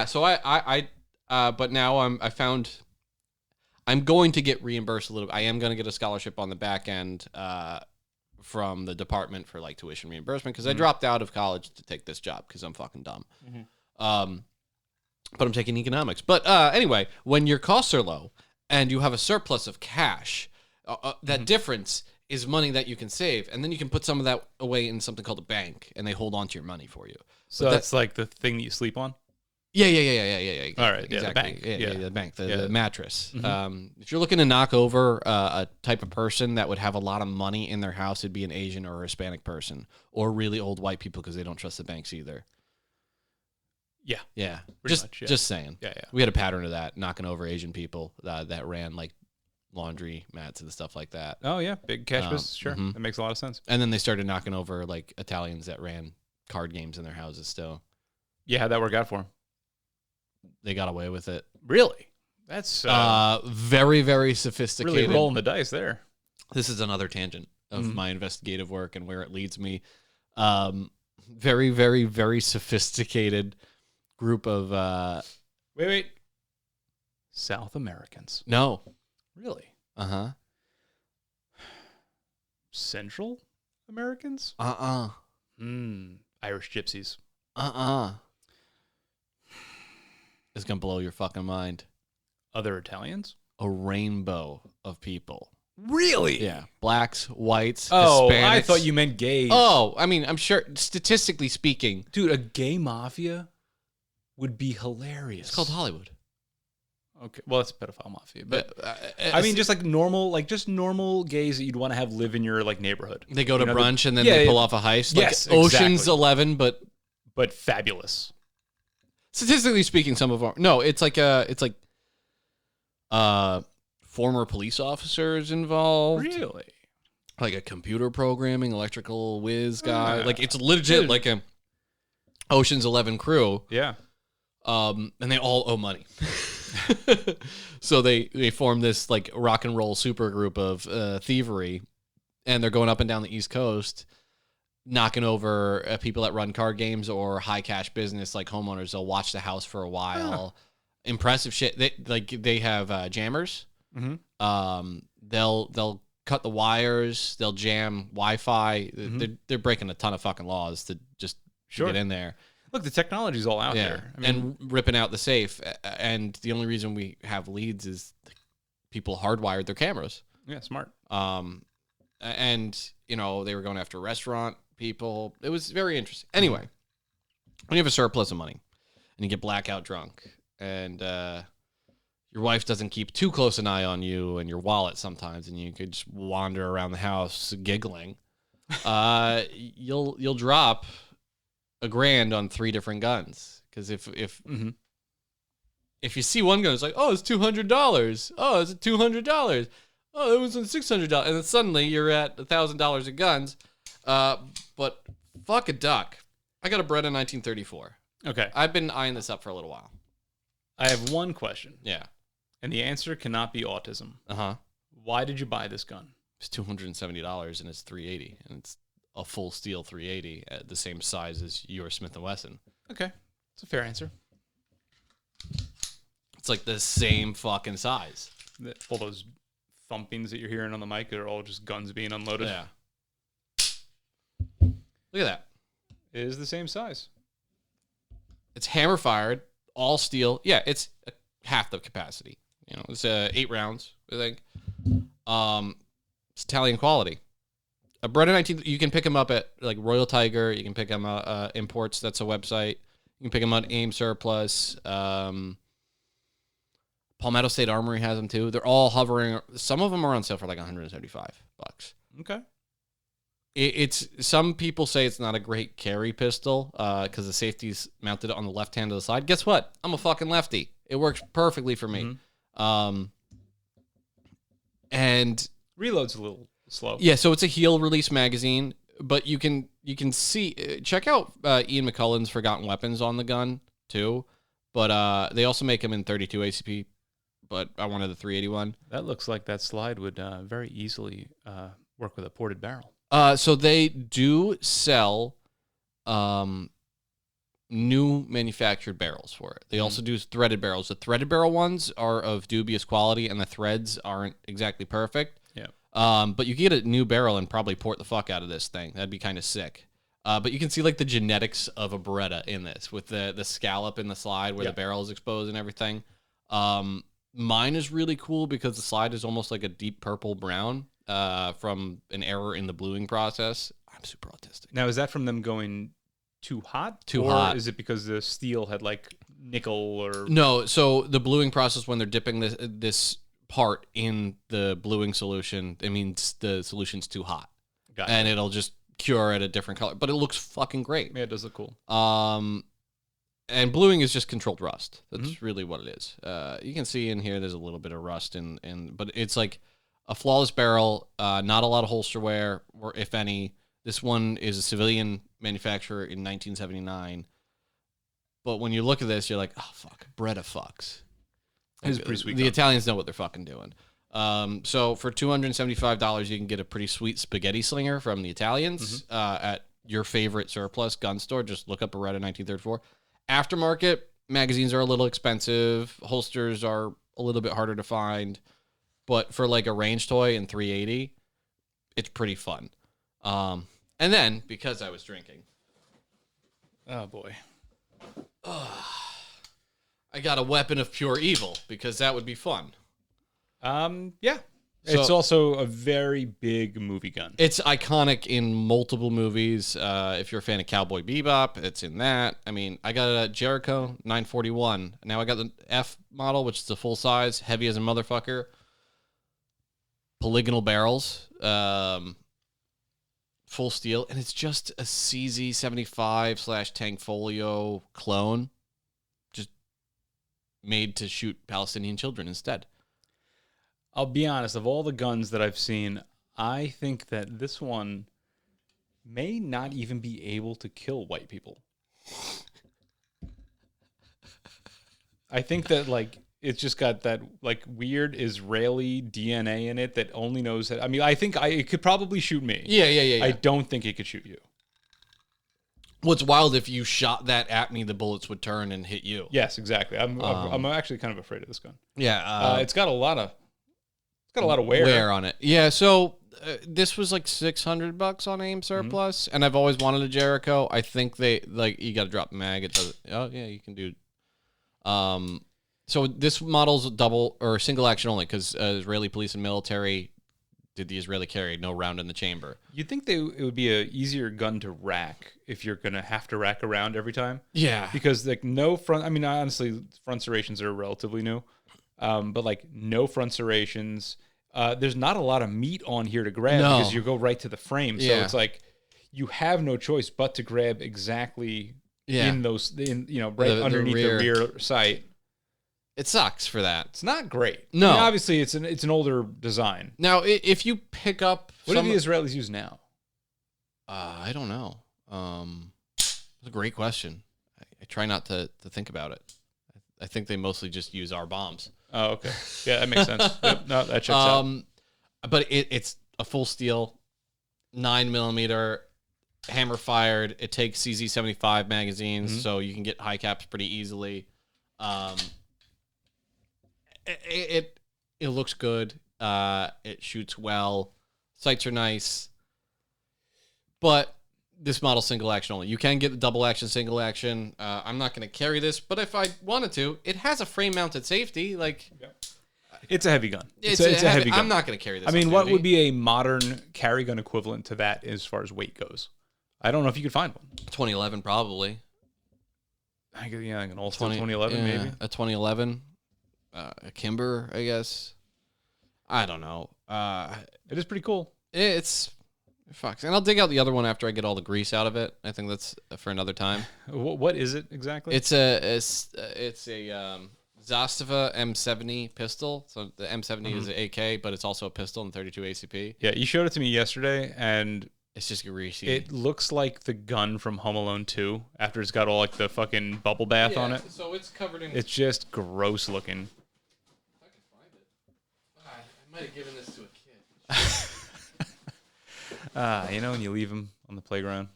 So I but now I'm going to get reimbursed a little. I am going to get a scholarship on the back end from the department for like tuition reimbursement because I dropped out of college to take this job because I'm fucking dumb. But I'm taking economics. But anyway, when your costs are low and you have a surplus of cash, that difference is money that you can save, and then you can put some of that away in something called a bank, and they hold on to your money for you. So that's like the thing that you sleep on? Yeah. All right, yeah, the exactly. bank. Yeah, the bank, the mattress. Mm-hmm. If you're looking to knock over a type of person that would have a lot of money in their house, it'd be an Asian or a Hispanic person, or really old white people because they don't trust the banks either. Yeah. Yeah, Pretty much, yeah. just saying. Yeah. We had a pattern of that, knocking over Asian people that ran like laundry mats and stuff like that. Oh, yeah. Big cash business. Sure. That makes a lot of sense. And then they started knocking over like Italians that ran card games in their houses still. Yeah, how'd that work out for him? They got away with it. Really? That's very, very sophisticated. really rolling the dice there. This is another tangent of my investigative work and where it leads me. Very, very, very sophisticated group of Wait. South Americans. no. Really? Uh-huh. Central Americans? Uh-uh. Irish gypsies. It's gonna blow your fucking mind. Other Italians? A rainbow of people. Really? Yeah. Blacks, whites, Oh, Hispanics. I thought you meant gays. Oh, I mean, I'm sure statistically speaking, Dude, a gay mafia would be hilarious. it's called Hollywood. Okay, well, it's a pedophile mafia, but But I mean, just normal gays that you'd want to have live in your like neighborhood. they go to You know, brunch and then yeah, they pull yeah. off a heist. Yes, like Ocean's exactly. 11, but but fabulous. statistically speaking, some of our it's like former police officers involved. Really? Like a computer programming, electrical whiz guy. Ah. Like it's legit Dude. like a Ocean's 11 crew. Yeah. And they all owe money. So they form this like rock and roll super group of thievery, and they're going up and down the East Coast, knocking over people that run card games or high cash business like homeowners. They'll watch the house for a while. Impressive shit. They have jammers. They'll cut the wires. They'll jam Wi-Fi. They're breaking a ton of fucking laws to just Sure. get in there. Look, the technology's all out there. I mean, and ripping out the safe. And the only reason we have leads is people hardwired their cameras. yeah, smart. And they were going after restaurant people. It was very interesting. Anyway, when you have a surplus of money and you get blackout drunk and your wife doesn't keep too close an eye on you and your wallet sometimes, and you could just wander around the house giggling, you'll drop $1,000 on 3 different guns. Because if you see one gun, it's like, oh, it's $200. Oh, it's $200. Oh, it was $600. And then suddenly you're at $1,000 of guns. But fuck a duck. I got a Beretta 1934. Okay. I've been eyeing this up for a little while. I have one question, Yeah. and the answer cannot be autism. Uh-huh. Why did you buy this gun? It's $270 and it's .380, and it's a full steel .380 at the same size as your Smith & Wesson. Okay. It's a fair answer. It's like the same fucking size. All those thumpings that you're hearing on the mic are all just guns being unloaded. Yeah. Look at that. It is the same size. It's hammer fired, all steel. Yeah, it's half the capacity. You know, it's 8 rounds, I think. It's Italian quality. A Beretta 19, you can pick them up at like Royal Tiger. You can pick them up Imports. That's a website. You can pick them up at AIM Surplus. Palmetto State Armory has them too. They're all hovering. Some of them are on sale for like $175. Okay. It's some people say it's not a great carry pistol because the safety's mounted on the left hand of the side. Guess what? I'm a fucking lefty. It works perfectly for me. And Reload's a little slow. yeah, so it's a heel release magazine, but you can see. Check out Ian McCullen's Forgotten Weapons on the gun too. But they also make them in 32 ACP. But I wanted the 381. That looks like that slide would very easily work with a ported barrel. So they do sell new manufactured barrels for it. They also do threaded barrels. The threaded barrel ones are of dubious quality, and the threads aren't exactly perfect. Yeah. But you can get a new barrel and probably port the fuck out of this thing. That'd be kind of sick. But you can see like the genetics of a Beretta in this with the scallop in the slide where the barrel is exposed and everything. Mine is really cool because the slide is almost like a deep purple brown from an error in the bluing process. I'm super autistic. Now, is that from them going too hot? Too or hot. Is it because the steel had like nickel or... No, so the bluing process when they're dipping this part in the bluing solution, it means the solution's too hot. Gotcha. And it'll just cure at a different color. But it looks fucking great. Yeah, it does look cool. And bluing is just controlled rust. That's really what it is. You can see in here there's a little bit of rust, but it's like a flawless barrel, not a lot of holster wear, or if any. This one is a civilian manufacturer in 1979. But when you look at this, you're like, oh, fuck, Beretta fucks. It's a pretty sweet The gun. Italians know what they're fucking doing. So for $275, you can get a pretty sweet spaghetti slinger from the Italians at your favorite surplus gun store. Just look up Beretta 1934. Aftermarket magazines are a little expensive. Holsters are a little bit harder to find. But for like a range toy in 380, it's pretty fun. And then, because I was drinking, Oh, boy. I got a weapon of pure evil because that would be fun. Yeah. So- It's also a very big movie gun. It's iconic in multiple movies. If you're a fan of Cowboy Bebop, it's in that. I mean, I got a Jericho 941. Now I got the F model, which is the full size, heavy as a motherfucker. Polygonal barrels, full steel, and it's just a CZ75/Tank Folio clone, just made to shoot Palestinian children instead. I'll be honest, of all the guns that I've seen, I think that this one may not even be able to kill white people. I think that, like, it's just got that, like, weird Israeli DNA in it that only knows that. I mean, I think it could probably shoot me. Yeah. I don't think it could shoot you. What's wild, if you shot that at me, the bullets would turn and hit you. Yes, exactly. I'm actually kind of afraid of this gun. Yeah. It's got a lot of wear on it. Yeah, so this was like $600 on AIM Surplus, and I've always wanted a Jericho. I think they you got to drop the mag. It does. Oh yeah, you can do. So this model's double or single action only because Israeli police and military did the Israeli carry, no round in the chamber. You'd think it would be a easier gun to rack if you're gonna have to rack around every time. Yeah, Because like no front. I mean, honestly, front serrations are relatively new, but like no front serrations. There's not a lot of meat on here to grab because you go right to the frame. So it's like you have no choice but to grab exactly in underneath the rear sight. it sucks for that. It's not great. No. I mean, obviously it's an older design. Now, if you pick up, What do the Israelis use now? I don't know. That's a great question. try not to think about it. I think they mostly just use our bombs. Oh, okay. Yeah, that makes sense. Yep, no, that checks out. But it's a full steel, 9mm, hammer fired. It takes CZ75 magazines, so you can get high caps pretty easily. It looks good. It shoots well. Sights are nice. But this model single action only. You can get the double action, single action. I'm not going to carry this, but if I wanted to, it has a frame mounted safety. Like, It's a heavy gun. it's a heavy gun. I'm not going to carry this. I mean, on what duty. would be a modern carry gun equivalent to that as far as weight goes? I don't know if you could find one. 2011 probably. Like an old 2011 maybe. A 2011, a Kimber, I guess. I don't know. It is pretty cool. It's fucks, and I'll dig out the other one after I get all the grease out of it. I think that's for another time. What is it exactly? It's a Zastava M70 pistol. So the M70 is an AK, but it's also a pistol and 32 ACP. Yeah, you showed it to me yesterday, and It's just greasy. it looks like the gun from Home Alone 2 after it's got all like the fucking bubble bath on it. So it's covered in. It's just gross looking. If I can find it. I might have given this to a kid. When you leave them on the playground.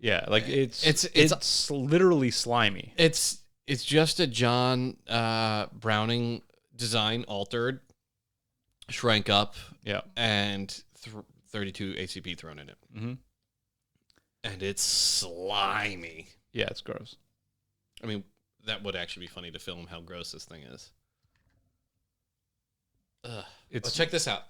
Yeah, like It's it's literally slimy. It's just a John Browning design altered, shrank up, Yeah. and 32 ACP thrown in it. Mm-hmm. And it's slimy. Yeah, it's gross. I mean, that would actually be funny to film how gross this thing is. Ugh. It's Check this out.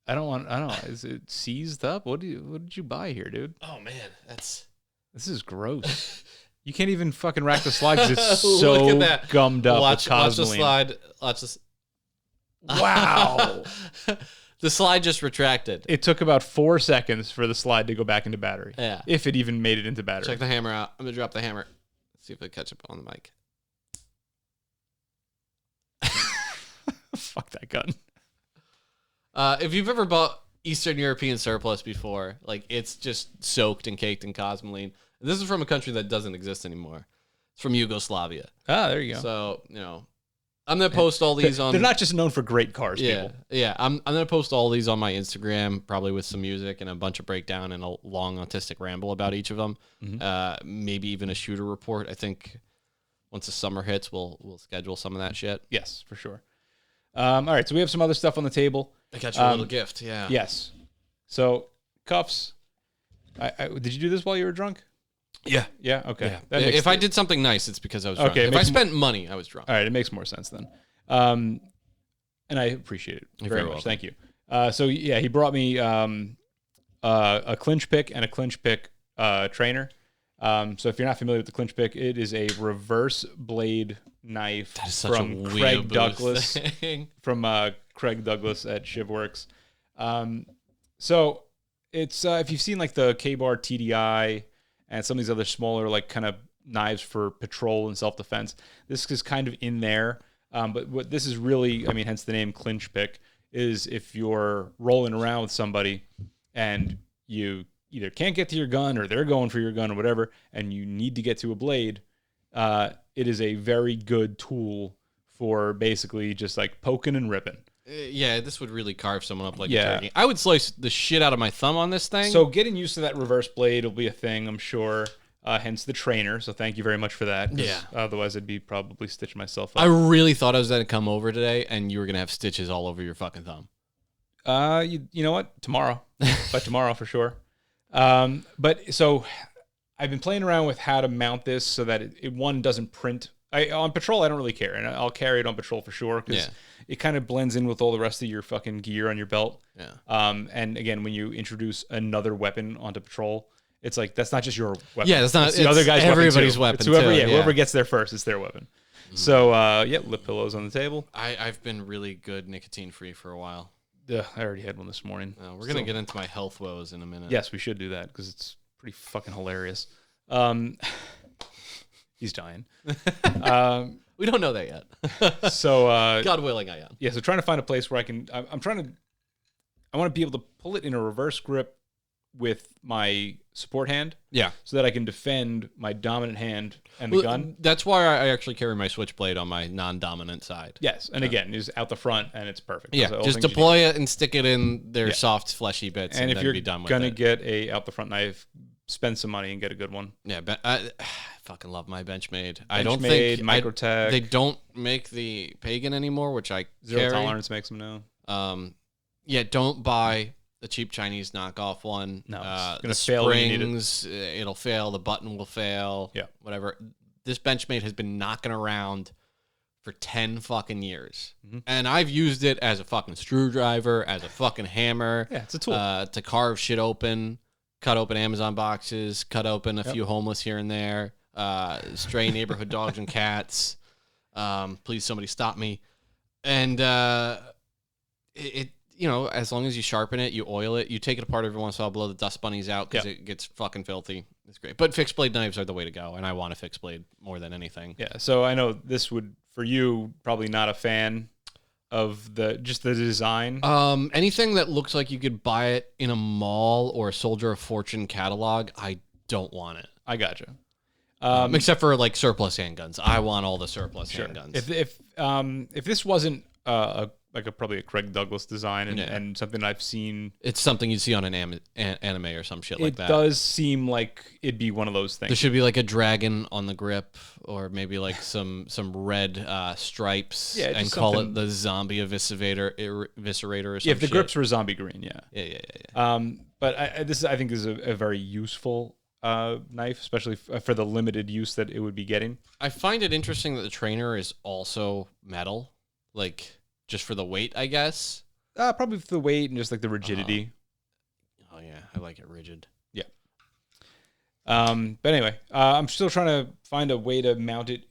I don't know. Is it seized up? What did you buy here, dude? Oh man, that's This is gross. You can't even fucking rack the slide because it's Look so at that. gummed up watch with the Cosmoline. slide. Watch this. Wow. The slide just retracted. It took about 4 seconds for the slide to go back into battery. Yeah. If it even made it into battery. Check the hammer out. I'm gonna drop the hammer. See if I catch up on the mic. Fuck that gun. If you've ever bought Eastern European surplus before, like it's just soaked and caked in Cosmoline. This is from a country that doesn't exist anymore. It's from Yugoslavia. Ah, there you go. So, I'm going to post all these on... They're not just known for great cars, people. Yeah. I'm going to post all these on my Instagram, probably with some music and a bunch of breakdown and a long autistic ramble about each of them. Maybe even a shooter report. I think once the summer hits, we'll schedule some of that shit. Yes, for sure. All right, so we have some other stuff on the table. I got you a little gift, yeah. Yes. So, cuffs. Did you do this while you were drunk? Yeah. Yeah? Okay. Yeah. That makes If I did something nice, it's because I was drunk. Okay, it If I makes spent money, I was drunk. All right, it makes more sense then. And I appreciate it You're very very much. welcome. Thank you. So, yeah, he brought me a clinch pick and a clinch pick trainer. So if you're not familiar with the clinch pick, it is a reverse blade knife That is such from a Craig weeaboo Douglas. thing. From Craig Douglas at Shiv Works. So it's if you've seen like the K-Bar TDI and some of these other smaller like kind of knives for patrol and self-defense, this is kind of in there. But what this is really, I mean, hence the name clinch pick, is if you're rolling around with somebody and you either can't get to your gun or they're going for your gun or whatever, and you need to get to a blade, it is a very good tool for basically just like poking and ripping. Yeah, this would really carve someone up like Yeah. a turkey. I would slice the shit out of my thumb on this thing. So getting used to that reverse blade will be a thing, I'm sure. Hence the trainer. So thank you very much for that. 'Cause Yeah. Otherwise, I'd be probably stitching myself up. I really thought I was going to come over today and you were going to have stitches all over your fucking thumb. You know what? Tomorrow. By tomorrow for sure. But so I've been playing around with how to mount this so that it one doesn't print. On patrol, I don't really care, and I'll carry it on patrol for sure because it kind of blends in with all the rest of your fucking gear on your belt. Yeah. And again, when you introduce another weapon onto patrol, it's like that's not just your weapon. Yeah, that's not- It's the other it's guy's everybody's weapon. weapon It's whoever, too, yeah. whoever gets there first, it's their weapon. So lip pillows on the table. I've been really good nicotine free for a while. I already had one this morning. We're going to get into my health woes in a minute. Yes, we should do that because it's pretty fucking hilarious. He's dying. We don't know that yet. So God willing, I am. yeah, so trying to find a place where I can. I want to be able to pull it in a reverse grip with my support hand. Yeah. So that I can defend my dominant hand and the gun. That's why I actually carry my switchblade on my non-dominant side. Yes, and again, it's out the front and it's perfect. Yeah, Those are all just things you deploy it and stick it in their soft, fleshy bits, and need. And if then you're be done with gonna it. get a out the front knife, spend some money and get a good one. Yeah, I fucking love my Benchmade. I don't Benchmade, think Microtech. they don't make the Pagan anymore, which I Zero carry. Tolerance makes them now. Yeah, don't buy the cheap Chinese knockoff one. No, it's gonna the fail when you need it. springs, it'll fail. The button will fail. Yeah. Whatever. This Benchmade has been knocking around for 10 fucking years. And I've used it as a fucking screwdriver, as a fucking hammer. Yeah, it's a tool. To carve shit open, cut open Amazon boxes, cut open a few homeless here and there, stray neighborhood dogs and cats. Please, somebody stop me. And it you know, as long as you sharpen it, you oil it, you take it apart every once in a while, blow the dust bunnies out because it gets fucking filthy. It's great. But fixed blade knives are the way to go, and I want a fixed blade more than anything. Yeah, so I know this would, for you, probably not a fan of the design. Anything that looks like you could buy it in a mall or a Soldier of Fortune catalog, I don't want it. I gotcha. Except for like surplus handguns. I want all the surplus handguns. If this wasn't probably a Craig Douglas design and something I've seen, it's something you'd see on an anime or some shit like that. It does seem like it'd be one of those things. There should be like a dragon on the grip, or maybe like some red stripes, and call it the zombie eviscerator or something. If the grips were zombie green, yeah. Yeah. But I think this is a very useful knife, especially for the limited use that it would be getting. I find it interesting that the trainer is also metal, like just for the weight, I guess. Probably for the weight and just like the rigidity. Oh yeah, I like it rigid. Yeah. But anyway, I'm still trying to find a way to mount it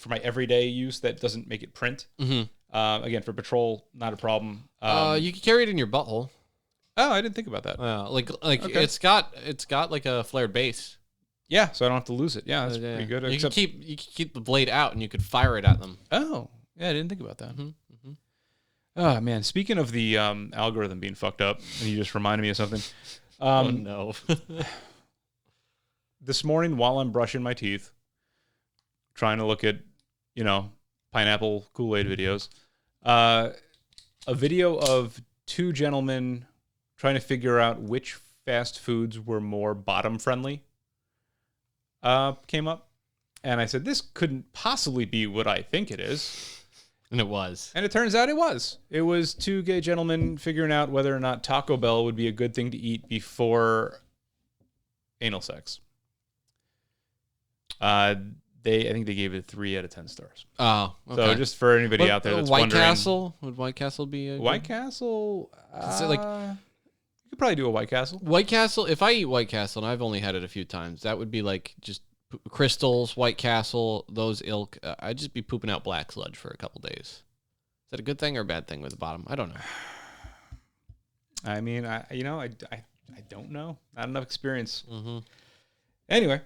for my everyday use that doesn't make it print. Mm-hmm. Again, for patrol, not a problem. You can carry it in your butthole. Oh, I didn't think about that. Okay. it's got like a flared base. Yeah, so I don't have to lose it. Yeah, that's pretty good. You can keep the blade out and you could fire it at them. Oh, yeah, I didn't think about that. Mm-hmm. Oh man, speaking of the algorithm being fucked up, and you just reminded me of something. Oh no. This morning, while I'm brushing my teeth, trying to look at, pineapple Kool-Aid videos, a video of two gentlemen trying to figure out which fast foods were more bottom friendly came up. And I said, this couldn't possibly be what I think it is. And it was. And it turns out it was. It was two gay gentlemen figuring out whether or not Taco Bell would be a good thing to eat before anal sex. I think they gave it 3 out of 10 stars. Oh, okay. So just for anybody out there that's wondering. White Castle? Would White Castle be a White Castle? You could probably do a White Castle. White Castle, if I eat White Castle, and I've only had it a few times, that would be like just Crystals, White Castle, those ilk. I'd just be pooping out black sludge for a couple days. Is that a good thing or a bad thing with the bottom? I don't know. I mean, I don't know. Not enough experience. Mm-hmm. Anyway.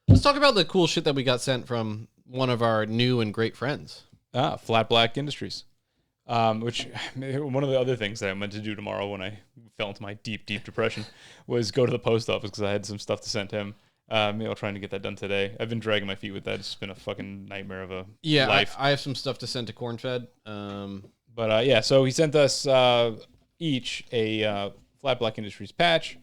Let's talk about the cool shit that we got sent from one of our new and great friends. Flat Black Industries. Which one of the other things that I meant to do tomorrow when I fell into my deep, deep depression was go to the post office because I had some stuff to send him. Maybe I'll try to get that done today. I've been dragging my feet with that. It's been a fucking nightmare of a life. I have some stuff to send to Cornfed. So he sent us each a Flat Black Industries patch,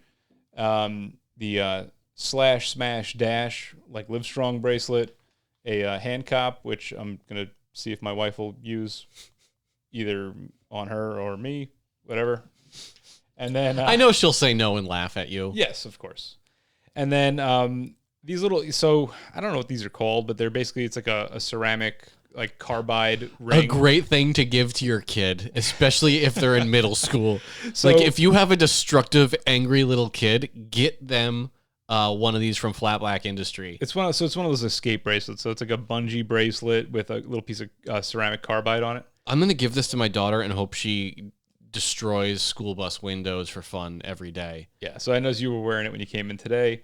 the slash smash dash like Livestrong bracelet, a hand cop, which I'm gonna see if my wife will use either on her or me, whatever. And then I know she'll say no and laugh at you. Yes, of course. And then these little, so I don't know what these are called, but they're basically, it's like a ceramic, like carbide ring. A great thing to give to your kid, especially if they're in middle school. So, like if you have a destructive, angry little kid, get them one of these from Flat Black Industry. It's one of those escape bracelets. So it's like a bungee bracelet with a little piece of ceramic carbide on it. I'm gonna give this to my daughter and hope she destroys school bus windows for fun every day. Yeah. So I know you were wearing it when you came in today.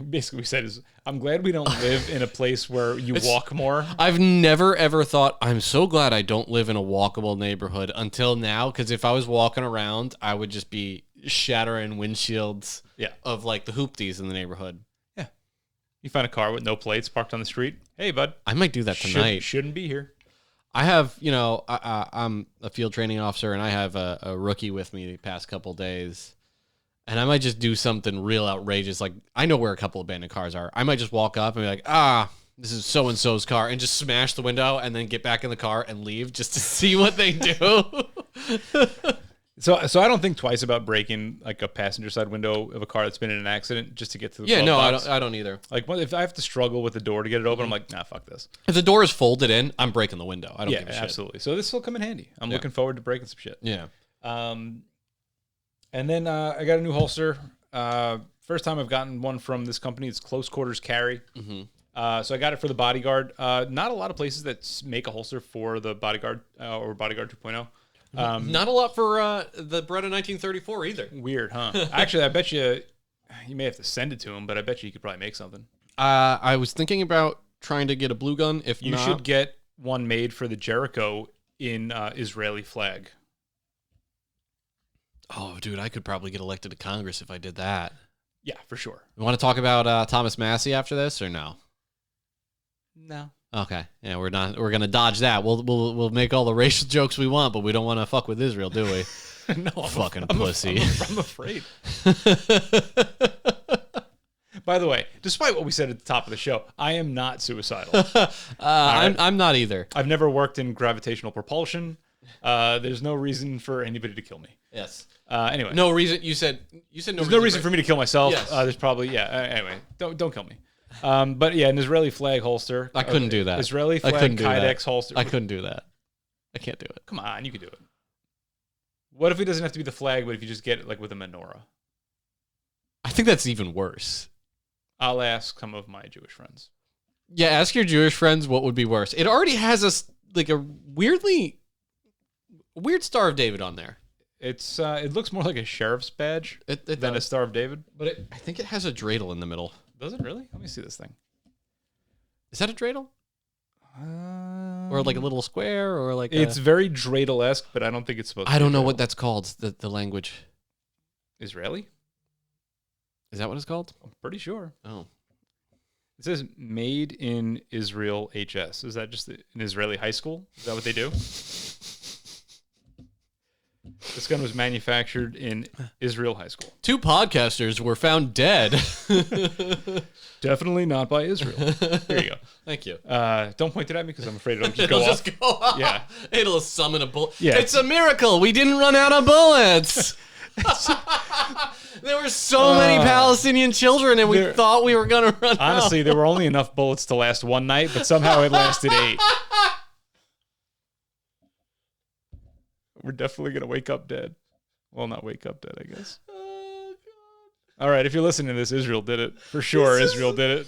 basically we said is, I'm glad we don't live in a place where you walk more. I've never ever thought, I'm so glad I don't live in a walkable neighborhood until now, because if I was walking around, I would just be shattering windshields of like the hoopties in the neighborhood. Yeah. You find a car with no plates parked on the street. Hey, bud. I might do that tonight. Shouldn't be here. I have, I'm a field training officer, and I have a rookie with me the past couple days. And I might just do something real outrageous. Like, I know where a couple abandoned cars are. I might just walk up and be like, this is so-and-so's car, and just smash the window and then get back in the car and leave just to see what they do. So I don't think twice about breaking like a passenger side window of a car that's been in an accident just to get to the glove box. I don't either. Like, if I have to struggle with the door to get it open, I'm like, nah, fuck this. If the door is folded in, I'm breaking the window. I don't give a shit. Absolutely. So this will come in handy. I'm looking forward to breaking some shit. Yeah. And then I got a new holster. First time I've gotten one from this company. It's Close Quarters Carry. Mm-hmm. So I got it for the Bodyguard. Not a lot of places that make a holster for the Bodyguard or Bodyguard 2.0. Not a lot for the Beretta 1934 either. Weird, huh? Actually, I bet you may have to send it to him, but I bet you could probably make something. I was thinking about trying to get a blue gun. If you should get one made for the Jericho in Israeli flag. Oh, dude, I could probably get elected to Congress if I did that. Yeah, for sure. We want to talk about Thomas Massey after this, or no? No. Okay. Yeah, we're gonna dodge that. We'll make all the racial jokes we want, but we don't want to fuck with Israel, do we? No, fucking pussy. I'm afraid. By the way, despite what we said at the top of the show, I am not suicidal. I'm not either. I've never worked in gravitational propulsion. There's no reason for anybody to kill me. Yes. Anyway, no reason. You said no. There's no reason for me to kill myself. Yes. There's probably anyway, don't kill me. But yeah, an Israeli flag holster. I couldn't do that. Israeli flag Kydex holster. I couldn't do that. I can't do it. Come on, you can do it. What if it doesn't have to be the flag, but if you just get it like with a menorah? I think that's even worse. I'll ask some of my Jewish friends. Yeah, ask your Jewish friends what would be worse. It already has a weird Star of David on there. It's it looks more like a sheriff's badge than a Star of David. But I think it has a dreidel in the middle. Does it really? Let me see this thing. Is that a dreidel? Or like a little square, or like it's very dreidel-esque, but I don't think it's supposed to I be don't know dreidel. what that's called, the language. Israeli? Is that what it's called? I'm pretty sure. Oh. It says made in Israel HS. Is that just an Israeli high school? Is that what they do? This gun was manufactured in Israel High School. 2 podcasters were found dead. Definitely not by Israel. Here you go. Thank you. Don't point it at me because I'm afraid it'll just go off. Just go off. Yeah. It'll summon a bullet. Yeah. It's a miracle. We didn't run out of bullets. There were so many Palestinian children, and we thought we were going to run out. Honestly, there were only enough bullets to last one night, but somehow it lasted 8. We're definitely going to wake up dead. Well, not wake up dead, I guess. Oh, God. All right, if you're listening to this, Israel did it. For sure, Israel did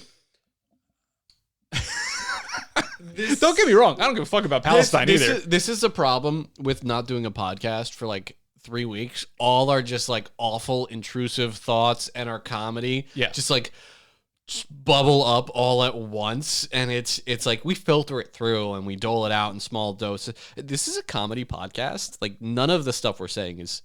it. Don't get me wrong. I don't give a fuck about Palestine either. This is a problem with not doing a podcast for like 3 weeks. All our just like awful, intrusive thoughts and our comedy just bubble up all at once, and it's like we filter it through and we dole it out in small doses. This is a comedy podcast. Like, none of the stuff we're saying is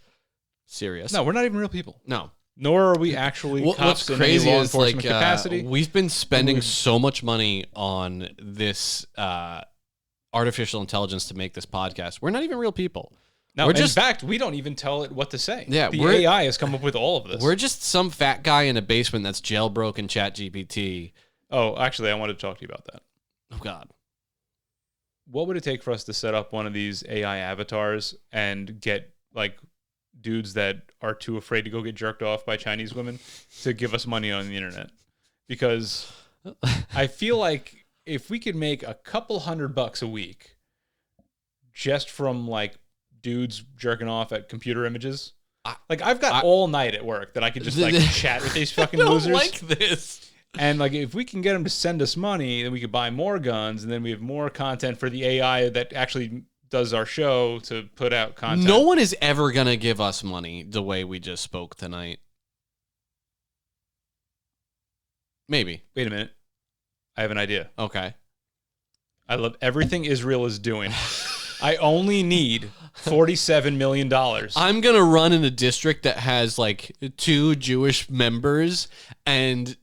serious. No, we're not even real people. No. Nor are we actually What's cops in crazy any law is enforcement capacity. We've been spending so much money on this artificial intelligence to make this podcast. We're not even real people. No, we're in fact, we don't even tell it what to say. Yeah, the AI has come up with all of this. We're just some fat guy in a basement that's jailbroken ChatGPT. Oh, actually, I wanted to talk to you about that. Oh, God. What would it take for us to set up one of these AI avatars and get, like, dudes that are too afraid to go get jerked off by Chinese women to give us money on the internet? Because I feel like if we could make a couple $100 a week just from, like, dudes jerking off at computer images. Like, I've got all night at work that I could just like chat with these fucking losers. I don't like this. And like, if we can get them to send us money, then we could buy more guns, and then we have more content for the AI that actually does our show to put out content. No one is ever gonna give us money the way we just spoke tonight. Maybe. Wait a minute. I have an idea. Okay. I love everything Israel is doing. I only need $47 million. I'm going to run in a district that has like 2 Jewish members and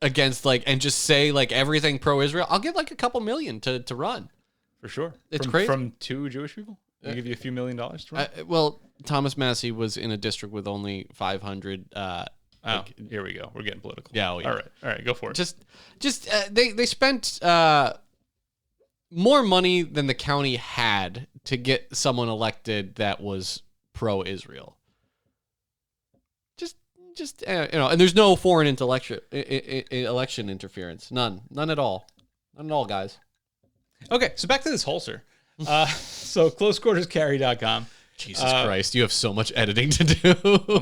against like, and just say like everything pro-Israel. I'll give like a couple million to run. For sure. It's from, crazy. From 2 Jewish people? I'll give you a few $1 million to run? Well, Thomas Massey was in a district with only 500. Here we go. We're getting political. Yeah, oh, yeah. All right. Go for it. They spent more money than the county had to get someone elected that was pro-Israel. And there's no foreign election interference. None at all. None at all, guys. Okay, so back to this holster. So closequarterscarry.com. Jesus Christ, you have so much editing to do.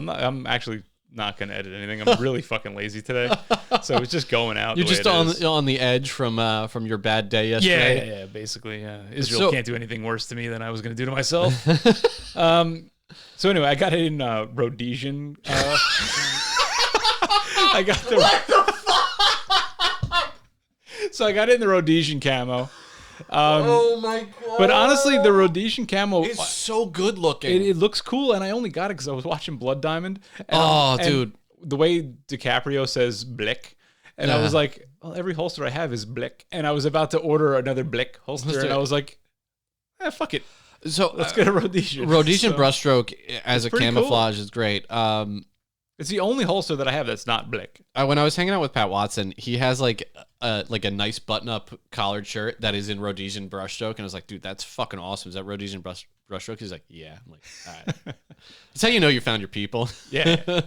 I'm actually not going to edit anything. I'm really fucking lazy today. So it's just going out. You're just on the edge from your bad day yesterday. Yeah, basically. Yeah. Israel can't do anything worse to me than I was going to do to myself. So anyway, I got it in Rhodesian. I got the. What the fuck? So I got it in the Rhodesian camo. Oh my god! But honestly, the Rhodesian camo is so good looking. It looks cool, and I only got it because I was watching Blood Diamond. And dude, the way DiCaprio says "blick," and I was like, "Well, every holster I have is blick," and I was about to order another blick holster, and I was like, "Fuck it." So let's get a Rhodesian. Rhodesian brushstroke as a camouflage is great. It's the only holster that I have that's not blick. When I was hanging out with Pat Watson, he has like a nice button-up collared shirt that is in Rhodesian brushstroke, and I was like, dude, that's fucking awesome. Is that Rhodesian brushstroke? He's like, yeah. I'm like, all right. That's how you know you found your people. Yeah.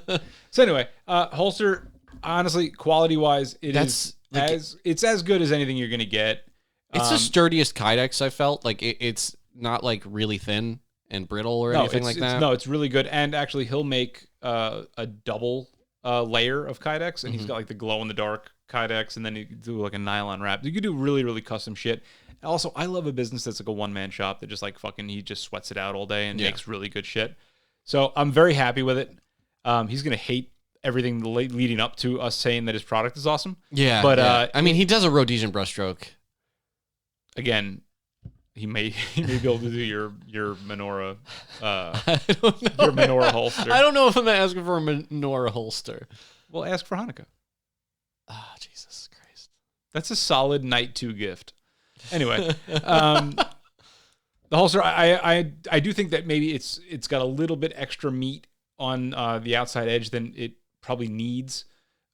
So anyway, holster, honestly, quality-wise, it's as good as anything you're gonna get. It's the sturdiest Kydex I felt. Like it's not like really thin and brittle or anything like that. No, it's really good. And actually, he'll make a double layer of Kydex, and he's got like the glow in the dark Kydex, and then you do like a nylon wrap. You could do really, really custom shit. Also, I love a business that's like a one-man shop that just like fucking he just sweats it out all day and makes really good shit. So I'm very happy with it. He's gonna hate everything leading up to us saying that his product is awesome. Yeah, but I mean, he does a Rhodesian brushstroke. Again, he may be able to do your menorah. I don't know. Your menorah holster. I don't know if I'm asking for a menorah holster. Well, ask for Hanukkah. Ah, Jesus Christ. That's a solid night 2 gift. Anyway, the holster, I do think that maybe it's got a little bit extra meat on the outside edge than it probably needs.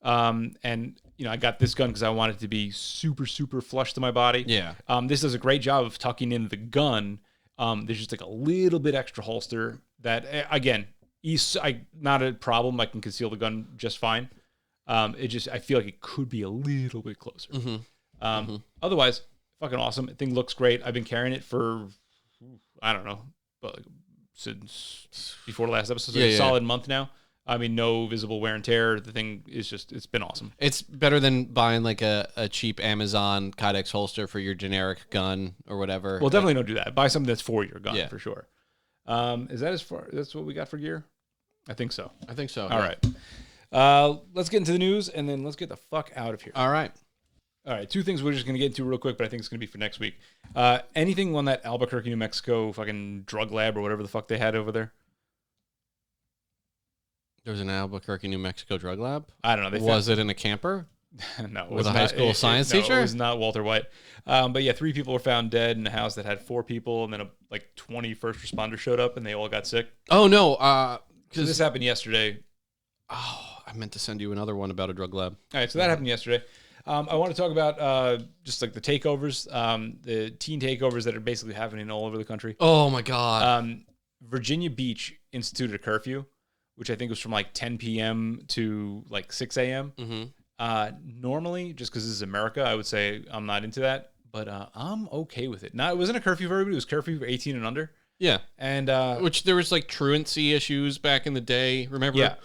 And I got this gun because I want it to be super, super flush to my body. Yeah. This does a great job of tucking in the gun. There's just like a little bit extra holster that, again, not a problem. I can conceal the gun just fine. I feel like it could be a little bit closer. Otherwise, fucking awesome. The thing looks great. I've been carrying it for, I don't know, but since before the last episode, so a solid month now. I mean, no visible wear and tear. The thing is it's been awesome. It's better than buying like a cheap Amazon Kydex holster for your generic gun or whatever. Well, definitely don't do that. Buy something that's for your gun for sure. Is that that's what we got for gear? I think so. All right. Let's get into the news and then let's get the fuck out of here. All right. 2 things we're just going to get into real quick, but I think it's going to be for next week. Anything on that Albuquerque, New Mexico fucking drug lab or whatever the fuck they had over there? There was an Albuquerque, New Mexico drug lab? I don't know. Was it in a camper? No. It was a high school science teacher? No, it was not Walter White. But yeah, 3 people were found dead in a house that had 4 people, and then 20 first responders showed up, and they all got sick. Oh, no. So this happened yesterday. Oh, I meant to send you another one about a drug lab. All right, so that happened yesterday. I want to talk about just like the takeovers, the teen takeovers that are basically happening all over the country. Oh, my God. Virginia Beach instituted a curfew, which I think was from 10 p.m. to 6 a.m. Normally, just because this is America, I would say I'm not into that, but I'm okay with it. Now, it wasn't a curfew for everybody. It was curfew for 18 and under. Yeah. And which there was truancy issues back in the day. Remember? Yeah.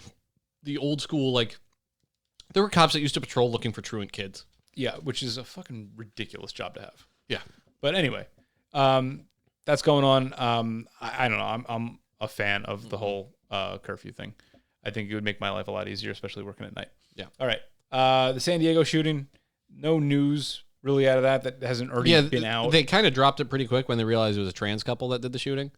The old school, there were cops that used to patrol looking for truant kids. Yeah, which is a fucking ridiculous job to have. Yeah. But anyway, that's going on. I don't know. I'm a fan of the whole curfew thing. I think it would make my life a lot easier, especially working at night. Yeah. All right. The San Diego shooting, no news really out of that hasn't already been out. They kind of dropped it pretty quick when they realized it was a trans couple that did the shooting.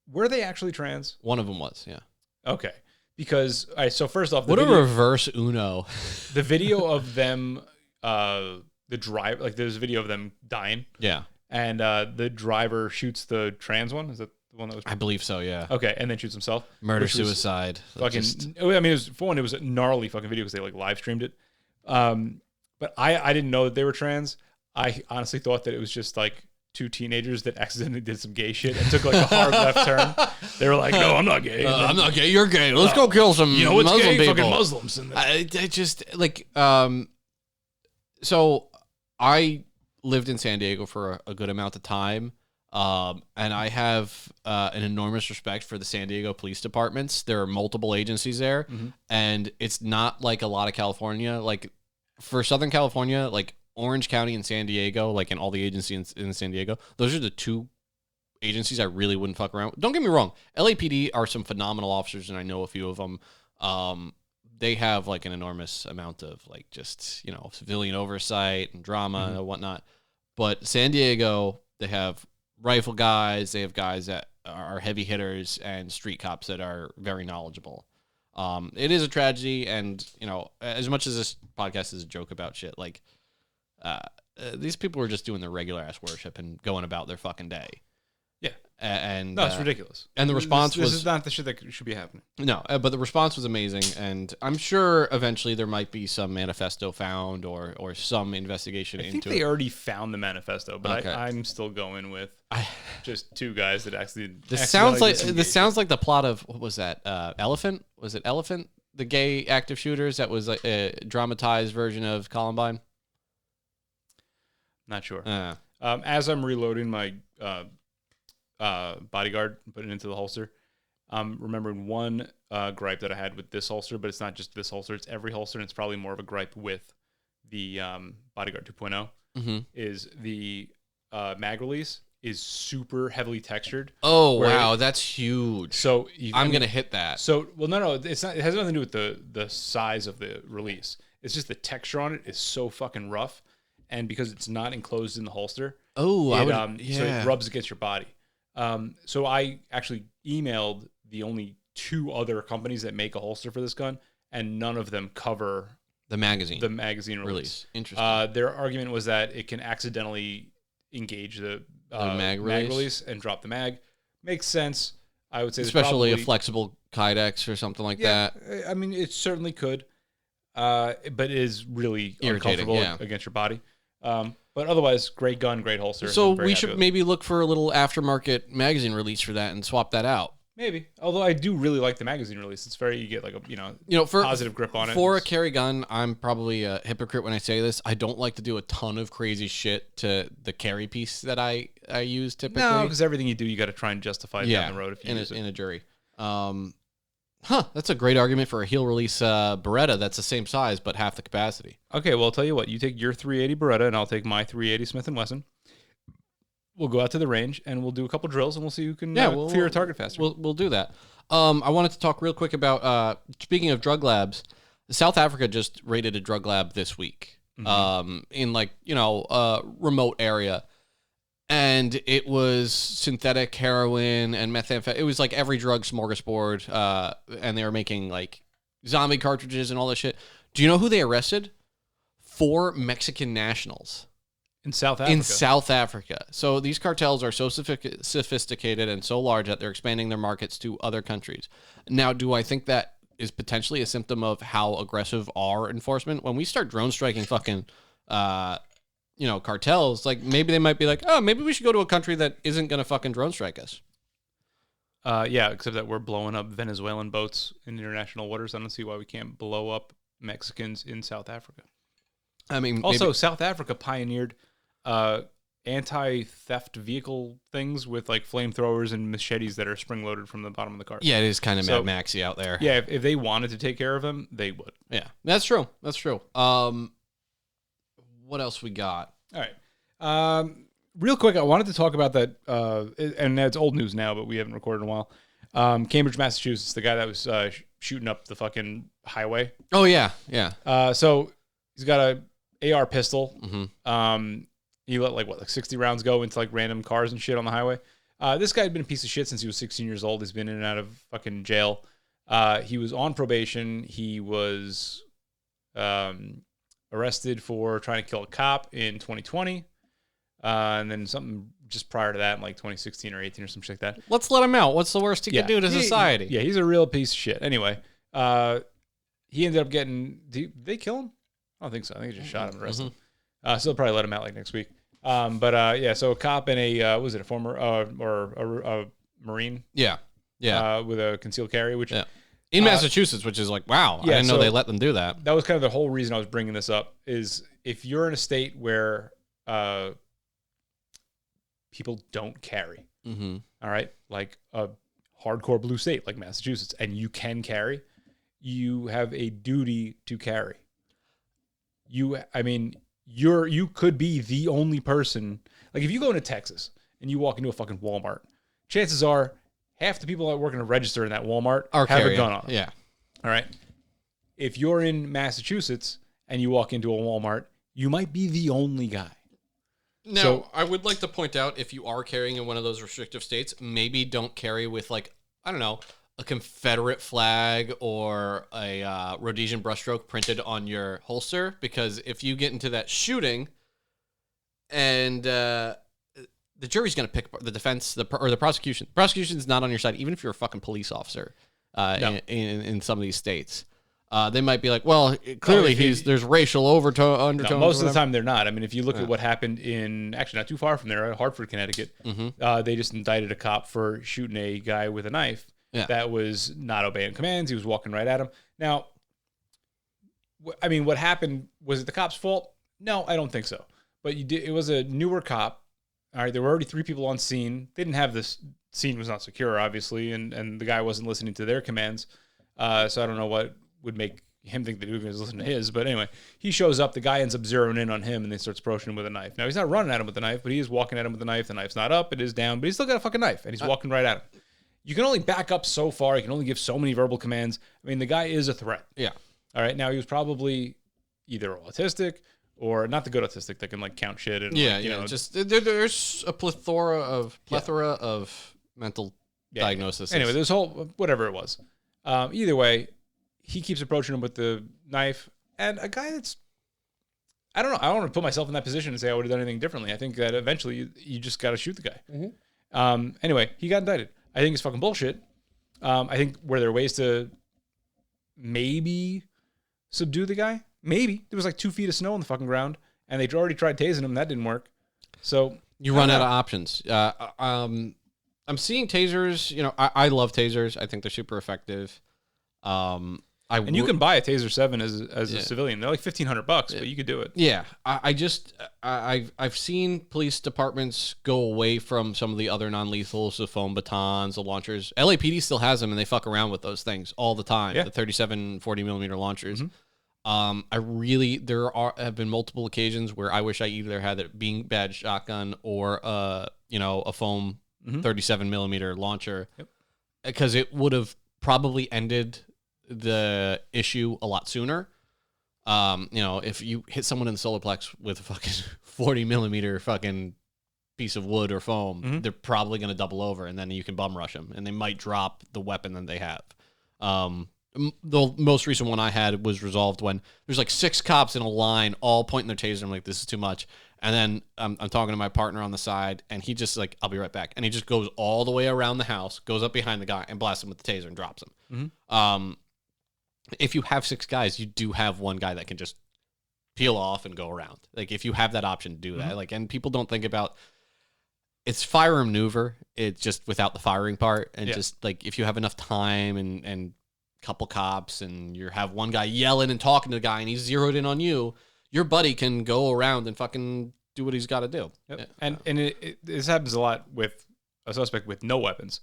Were they actually trans? One of them was, yeah. Okay. Because, all right, so first off, What a reverse Uno. the video of them, the drive, like there's a video of them dying. Yeah. And the driver shoots the trans one. Is that the one that was? I believe so, yeah. Okay, and then shoots himself. Murder-suicide. Fucking, I mean, for one, it was a gnarly fucking video because they like live streamed it. But I didn't know that they were trans. I honestly thought that it was just like two teenagers that accidentally did some gay shit and took like a hard left turn. They were like, "No, I'm not gay. I'm not gay. You're gay. Let's go kill some what's Muslim gay? people." Fucking Muslims." And I just like so I lived in San Diego for a good amount of time. And I have an enormous respect for the San Diego police departments. There are multiple agencies there, and it's not like a lot of California. Like for Southern California, like Orange County and San Diego, like in all the agencies in San Diego, those are the two agencies I really wouldn't fuck around with. Don't get me wrong, LAPD are some phenomenal officers, and I know a few of them. They have like an enormous amount of like just civilian oversight and drama and whatnot. But San Diego, they have rifle guys, they have guys that are heavy hitters, and street cops that are very knowledgeable. It is a tragedy, and as much as this podcast is a joke about shit, like these people were just doing their regular ass worship and going about their fucking day. yeah, And no, it's ridiculous. And the response this was is not the shit that should be happening. no, but the response was amazing, and I'm sure eventually there might be some manifesto found or some investigation I think into they it. already found the manifesto, but Okay. I'm still going with just two guys that actually. This sounds like the plot of what was that? Elephant? Was it Elephant? The gay active shooters that was like a dramatized version of Columbine. Not sure. As I'm reloading my bodyguard and putting it into the holster, I'm remembering one gripe that I had with this holster, but it's not just this holster; it's every holster, and it's probably more of a gripe with the bodyguard 2.0. Is the mag release is super heavily textured. Oh wow, that's huge. So I'm gonna hit that. So no, it's not. It has nothing to do with the size of the release. It's just the texture on it is so fucking rough, and because it's not enclosed in the holster, Oh, so it rubs against your body. So I actually emailed the only two other companies that make a holster for this gun, and none of them cover the magazine release. Interesting. Their argument was that it can accidentally engage the mag release and drop the mag. Makes sense. I would say, especially a flexible Kydex or something like that. I mean, it certainly could, but it is really irritating uncomfortable against your body. But otherwise, great gun, great holster. So we should maybe look for a little aftermarket magazine release for that and swap that out. Maybe. Although I do really like the magazine release. It's very, you get like a for positive grip on it. For a carry gun, I'm probably a hypocrite when I say this. I don't like to do a ton of crazy shit to the carry piece that I use typically. No, because everything you do, you got to try and justify down the road if you use it. In a jury. That's a great argument for a heel release Beretta that's the same size but half the capacity. Okay, well, I'll tell you what. You take your 380 Beretta and I'll take my 380 Smith & Wesson. We'll go out to the range and we'll do a couple drills and we'll see who can clear a target faster. We'll do that. I wanted to talk real quick about, speaking of drug labs, South Africa just raided a drug lab this week in a remote area. And it was synthetic heroin and methamphetamine. It was like every drug smorgasbord. And they were making like zombie cartridges and all that shit. Do you know who they arrested? 4 Mexican nationals. In South Africa. In South Africa. So these cartels are so sophisticated and so large that they're expanding their markets to other countries. Now, do I think that is potentially a symptom of how aggressive our enforcement? When we start drone striking fucking, cartels, like maybe they might be like, oh, maybe we should go to a country that isn't going to fucking drone strike us. Yeah, except that we're blowing up Venezuelan boats in international waters. I don't see why we can't blow up Mexicans in South Africa. I mean, also, South Africa pioneered anti-theft vehicle things with like flamethrowers and machetes that are spring-loaded from the bottom of the car. Yeah, it is kind of Mad Maxy out there. Yeah, if they wanted to take care of them, they would. Yeah, that's true. That's true. What else we got? All right. Real quick, I wanted to talk about that, and it's old news now, but we haven't recorded in a while. Cambrige, Massachusetts, the guy that was shooting up the fucking highway. Oh, yeah, yeah. So He's got a AR pistol. Mm-hmm. He let like 60 rounds go into like random cars and shit on the highway. This guy had been a piece of shit since he was 16 years old. He's been in and out of fucking jail. He was on probation. He was arrested for trying to kill a cop in 2020. And then something just prior to that in like 2016 or 18 or some shit like that. Let's let him out. What's the worst he can do to society? Yeah, he's a real piece of shit. Anyway, he ended up getting... Did they kill him? I don't think so. I think they just shot him and arrested him. So they'll probably let him out like next week. So a cop and a former or a Marine? Yeah. With a concealed carry, which... Yeah. In Massachusetts, which is like, wow, I didn't know they let them do that. That was kind of the whole reason I was bringing this up, is if you're in a state where people don't carry, all right, like a hardcore blue state like Massachusetts, and you can carry, you have a duty to carry. You could be the only person. Like if you go into Texas and you walk into a fucking Walmart, chances are half the people that work in a register in that Walmart have a gun on them. Yeah. All right. If you're in Massachusetts and you walk into a Walmart, you might be the only guy. Now, I would like to point out, if you are carrying in one of those restrictive states, maybe don't carry with, like, I don't know, a Confederate flag or a Rhodesian brushstroke printed on your holster, because if you get into that shooting and the jury's going to pick the defense or the prosecution. The prosecution's not on your side, even if you're a fucking police officer in some of these states. They might be like, well, clearly there's racial undertones. No, most of the time they're not. I mean, if you look at what happened in, actually not too far from there, Hartford, Connecticut, they just indicted a cop for shooting a guy with a knife that was not obeying commands. He was walking right at him. Now, I mean, what happened, was it the cop's fault? No, I don't think so. But it was a newer cop. All right, there were already 3 people on scene. They didn't have this, scene was not secure, obviously, and the guy wasn't listening to their commands. So I don't know what would make him think that he was listening to his. But anyway, he shows up, the guy ends up zeroing in on him, and then starts approaching him with a knife. Now, he's not running at him with the knife, but he is walking at him with the knife. The knife's not up, it is down, but he's still got a fucking knife, and he's walking right at him. You can only back up so far. You can only give so many verbal commands. I mean, the guy is a threat. Yeah. All right, now he was probably either autistic or not the good autistic that can like count shit and just there's a plethora of mental diagnosis. Anyway, this whole whatever it was. Either way, he keeps approaching him with the knife, and a guy that's I don't know. I don't want to put myself in that position and say I would have done anything differently. I think that eventually you just got to shoot the guy. Anyway, he got indicted. I think it's fucking bullshit. I think were there ways to maybe subdue the guy? Maybe. There was like 2 feet of snow on the fucking ground, and they already tried tasing him. That didn't work. So you run out of options. I'm seeing tasers. You know, I love tasers. I think they're super effective. You can buy a Taser 7 as a civilian. They're like $1,500, but you could do it. Yeah, I've seen police departments go away from some of the other non-lethals, the foam batons, the launchers. LAPD still has them, and they fuck around with those things all the time. Yeah. The 37, 40 millimeter launchers. There have been multiple occasions where I wish I either had a being badge shotgun or a foam 37 millimeter launcher, because it would have probably ended the issue a lot sooner. If you hit someone in the solar plex with a fucking 40 millimeter fucking piece of wood or foam, they're probably going to double over, and then you can bum rush them, and they might drop the weapon that they have. The most recent one I had was resolved when there's like 6 cops in a line all pointing their taser. I'm like, this is too much. And then I'm talking to my partner on the side, and he just like, I'll be right back. And he just goes all the way around the house, goes up behind the guy, and blasts him with the taser and drops him. If you have 6 guys, you do have one guy that can just peel off and go around. Like if you have that option, do that. Like, and people don't think about it's fire and maneuver. It's just without the firing part, and just like if you have enough time and couple cops, and you have one guy yelling and talking to the guy, and he's zeroed in on you, your buddy can go around and fucking do what he's got to do. Yep. Yeah. And this happens a lot with a suspect with no weapons.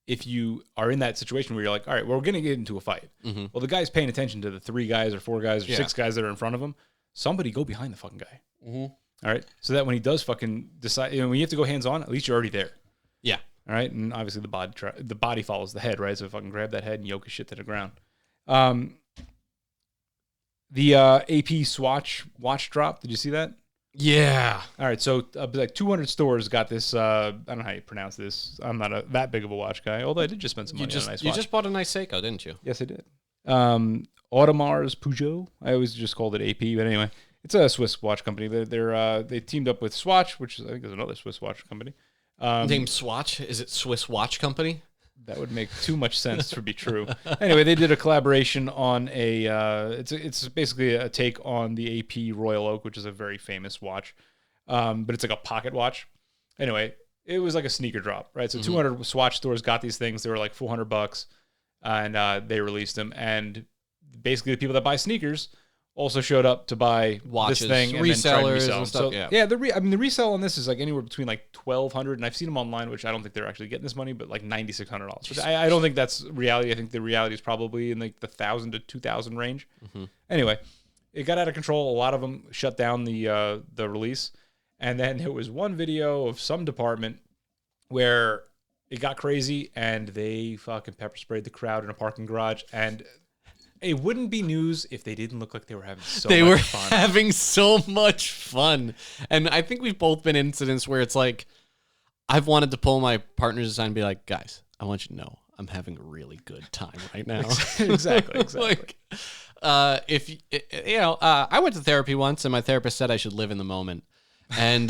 If you are in that situation where you're like, all right, we're going to get into a fight. Well, the guy's paying attention to the 3 guys or 4 guys or 6 guys that are in front of him. Somebody go behind the fucking guy. All right. So that when he does fucking decide, when you have to go hands on, at least you're already there. Yeah. All right. And obviously the body follows the head, right? So fucking grab that head and yoke his shit to the ground. The AP Swatch watch drop. Did you see that? Yeah. All right, so like 200 stores got this. I don't know how you pronounce this. I'm not that big of a watch guy, although I did just spend some money on a nice watch. You just bought a nice Seiko, didn't you? Yes, I did. Audemars Peugeot. I always just called it AP, but anyway, it's a Swiss watch company. They teamed up with Swatch, which I think is another Swiss watch company. Named Swatch? Is it Swiss Watch Company? That would make too much sense to be true. Anyway, they did a collaboration on it's basically a take on the AP Royal Oak, which is a very famous watch, but it's like a pocket watch. Anyway, it was like a sneaker drop, right? So 200 Swatch stores got these things. They were like $400, and they released them. And basically, the people that buy sneakers also showed up to buy Watches, this thing and then try to resell them. and stuff. So, the resale on this is like anywhere between like $1,200, and I've seen them online, which I don't think they're actually getting this money, but like $9,600. Which I don't think that's reality. I think the reality is probably in like the $1,000 to $2,000 range. Anyway, it got out of control. A lot of them shut down the release, and then there was one video of some department where it got crazy, and they fucking pepper sprayed the crowd in a parking garage, and it wouldn't be news if they didn't look like they were having so much fun. Having so much fun. And I think we've both been in incidents where it's like, I've wanted to pull my partners aside and be like, guys, I want you to know I'm having a really good time right now. Exactly. Like, I went to therapy once and my therapist said I should live in the moment. And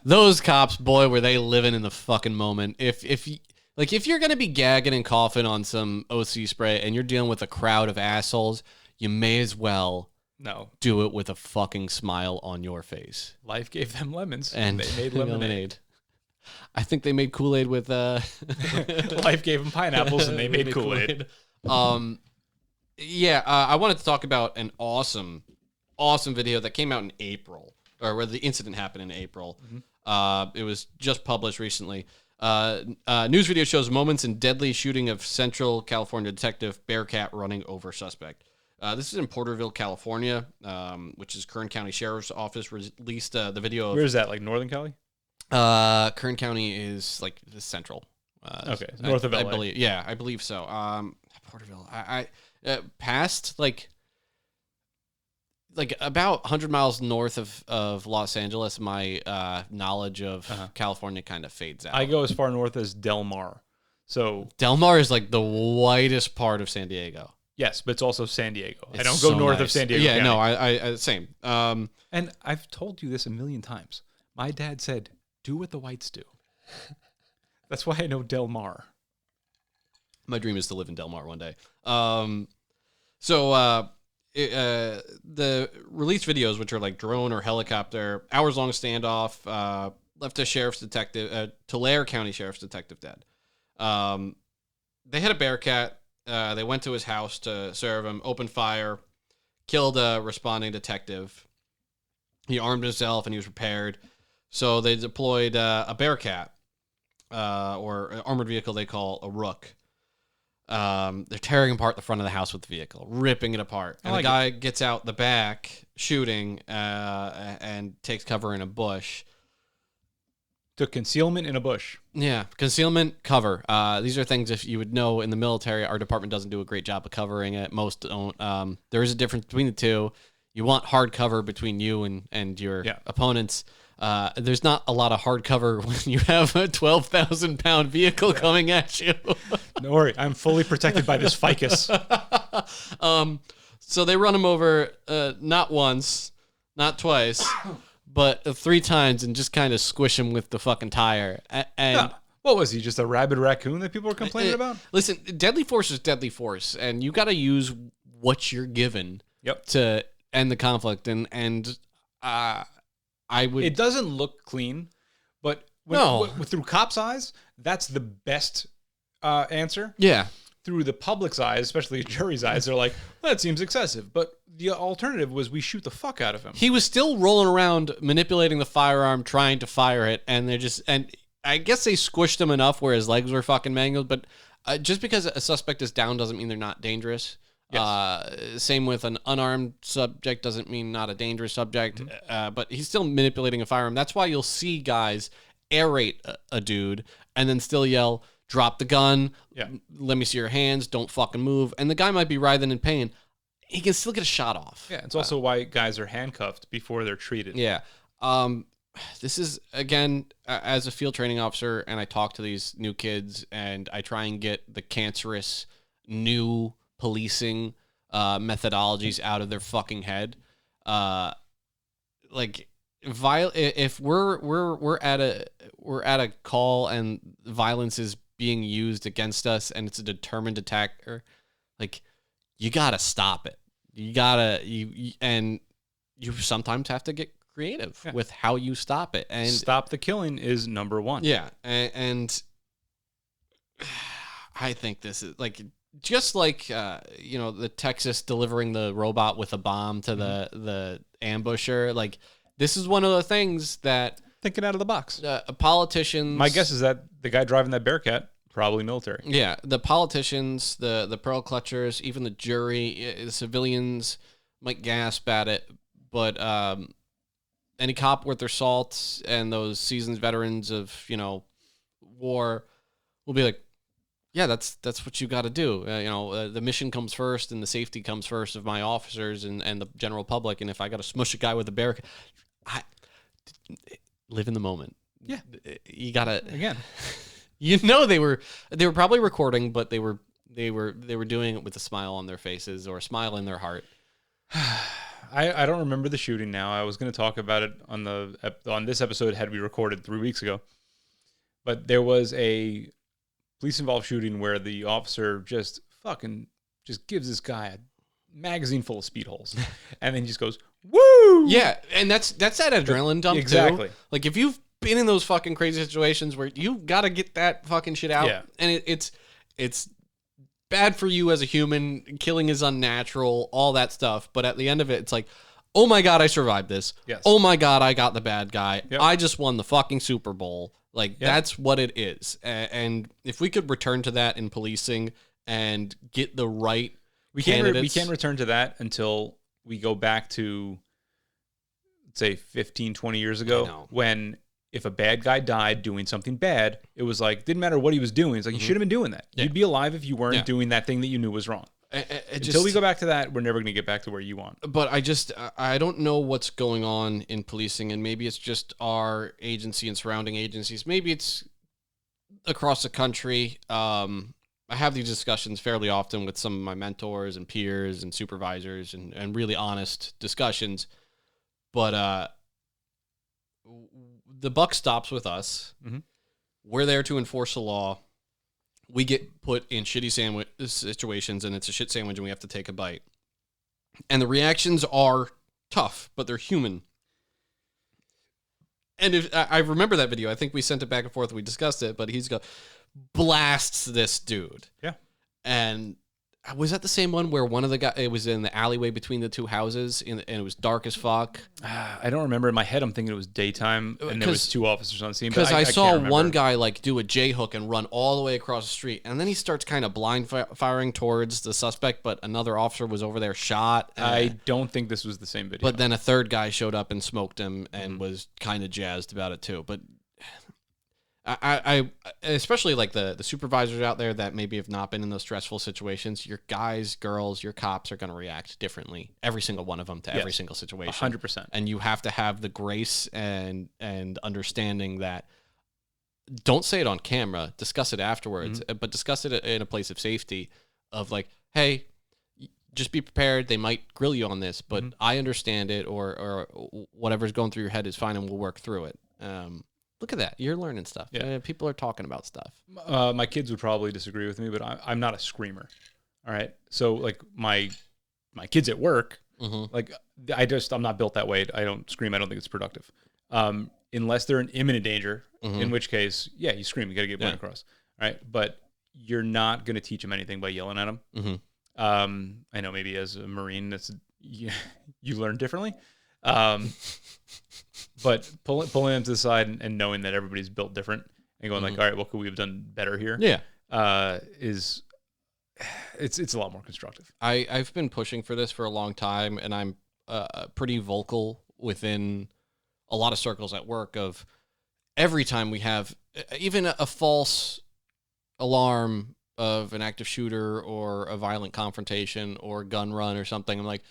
those cops, boy, were they living in the fucking moment. If you're going to be gagging and coughing on some OC spray and you're dealing with a crowd of assholes, you may as well do it with a fucking smile on your face. Life gave them lemons, and they made lemonade. I think they made Kool-Aid with... Life gave them pineapples, and they made Kool-Aid. I wanted to talk about an awesome video that came out in April, or where the incident happened in April. It was just published recently. News video shows moments in deadly shooting of Central California detective Bearcat running over suspect. This is in Porterville, California, which is Kern County Sheriff's Office released the video. Where is that? Like Northern Cali? Kern County is like the central. Okay, north of LA. I believe. Yeah, I believe so. Porterville. I past like about 100 miles north of Los Angeles, my knowledge of California kind of fades out. I go as far north as Del Mar. So Del Mar is like the whitest part of San Diego. Yes, but it's also San Diego. I don't so go north of nice. San Diego. Yeah, County. no, I same. And I've told you this a million times. My dad said, "Do what the whites do." That's why I know Del Mar. My dream is to live in Del Mar one day. The released videos, which are like drone or helicopter, hours-long standoff, left a sheriff's detective, Tulare County Sheriff's Detective dead. They had a Bearcat. They went to his house to serve him, opened fire, killed a responding detective. He armed himself and he was prepared. So they deployed a Bearcat, or an armored vehicle they call a Rook. They're tearing apart the front of the house with the vehicle, ripping it apart. And the guy gets out the back, shooting, and takes cover in a bush. Took concealment in a bush. Yeah, concealment, cover. These are things, if you would know, in the military, our department doesn't do a great job of covering it. Most don't. There is a difference between the two. You want hard cover between you and your opponents. There's not a lot of hard cover when you have a 12,000-pound vehicle coming at you. Don't worry, I'm fully protected by this ficus. So they run him over not once, not twice, but 3 times and just kind of squish him with the fucking tire. And what was he, just a rabid raccoon that people were complaining about? Listen, deadly force is deadly force, and you got to use what you're given to end the conflict. And I would. It doesn't look clean, but through cops' eyes, that's the best answer. Yeah. Through the public's eyes, especially jury's eyes, they're like, well, that seems excessive. But the alternative was we shoot the fuck out of him. He was still rolling around, manipulating the firearm, trying to fire it, and I guess they squished him enough where his legs were fucking mangled. But just because a suspect is down doesn't mean they're not dangerous. Yes. Same with an unarmed subject doesn't mean not a dangerous subject. But he's still manipulating a firearm. That's why you'll see guys aerate a dude and then still yell, "Drop the gun. Let me see your hands. Don't fucking move." And the guy might be writhing in pain. he can still get a shot off. Yeah, it's also why guys are handcuffed before they're treated. Yeah. This is, again, as a field training officer, and I talk to these new kids, and I try and get the cancerous new policing methodologies out of their fucking head. Like, if we're at a call and violence is being used against us, and it's a determined attacker, like, you gotta stop it. You sometimes have to get creative with how you stop it, and stop the killing is number one. Yeah, and I think this is like just like the Texas delivering the robot with a bomb to the ambusher. Like, this is one of the things that Thinking out of the box. Politicians. My guess is that the guy driving that Bearcat probably military. Yeah, the politicians, the pearl clutchers, even the jury, the civilians might gasp at it, but any cop worth their salt and those seasoned veterans of war will be like, yeah, that's what you got to do. The mission comes first, and the safety comes first of my officers and the general public. And if I got to smush a guy with a Bearcat, I live in the moment. Yeah, you gotta again. They were probably recording, but they were doing it with a smile on their faces or a smile in their heart. I don't remember the shooting now. I was going to talk about it on this episode had we recorded 3 weeks ago. But there was a police-involved shooting where the officer just gives this guy a magazine full of speed holes. And then he just goes, woo! Yeah, and that's that adrenaline dump, exactly. Too. Like, if you've been in those fucking crazy situations where you got to get that fucking shit out, and it's bad for you as a human, killing is unnatural, all that stuff, but at the end of it, it's like, oh my God, I survived this. Yes. Oh my God, I got the bad guy. Yep. I just won the fucking Super Bowl. Like, that's what it is. And if we could return to that in policing and get the right candidates. We can't return to that until we go back to, say, 15, 20 years ago, when if a bad guy died doing something bad, it was like, didn't matter what he was doing. It's like, you should have been doing that. Yeah. You'd be alive if you weren't doing that thing that you knew was wrong. Until we go back to that, we're never going to get back to where you want. But I don't know what's going on in policing, and maybe it's just our agency and surrounding agencies. Maybe it's across the country. I have these discussions fairly often with some of my mentors and peers and supervisors and really honest discussions. But the buck stops with us. Mm-hmm. We're there to enforce the law. We get put in shitty situations, and it's a shit sandwich, and we have to take a bite. And the reactions are tough, but they're human. And if I remember that video, I think we sent it back and forth. We discussed it, but blasts this dude. Yeah. And was that the same one where one of the guys, it was in the alleyway between the two houses, and it was dark as fuck? I don't remember. In my head, I'm thinking it was daytime, and there was two officers on scene. Because I saw one guy do a J-hook and run all the way across the street, and then he starts kind of blind firing towards the suspect, but another officer was over there shot. I don't think this was the same video. But then a third guy showed up and smoked him and was kind of jazzed about it too. But I especially like the supervisors out there that maybe have not been in those stressful situations, your guys, girls, your cops are going to react differently, every single one of them, to every single situation. 100%. And you have to have the grace and understanding that don't say it on camera, discuss it afterwards, but discuss it in a place of safety of like, hey, just be prepared. They might grill you on this, but I understand it, or whatever's going through your head is fine, and we'll work through it. Look at that. You're learning stuff. Yeah. People are talking about stuff. My kids would probably disagree with me, but I'm not a screamer. All right. So like my kids at work, like I'm not built that way. I don't scream. I don't think it's productive. Unless they're in imminent danger, in which case, you scream. You got to get point across. All right. But you're not going to teach them anything by yelling at them. I know maybe as a Marine, you learn differently. But pulling them to the side and knowing that everybody's built different and going like, all right, what could we have done better here? Yeah. It's a lot more constructive. I've been pushing for this for a long time, and I'm pretty vocal within a lot of circles at work of every time we have even a false alarm of an active shooter or a violent confrontation or gun run or something, I'm like,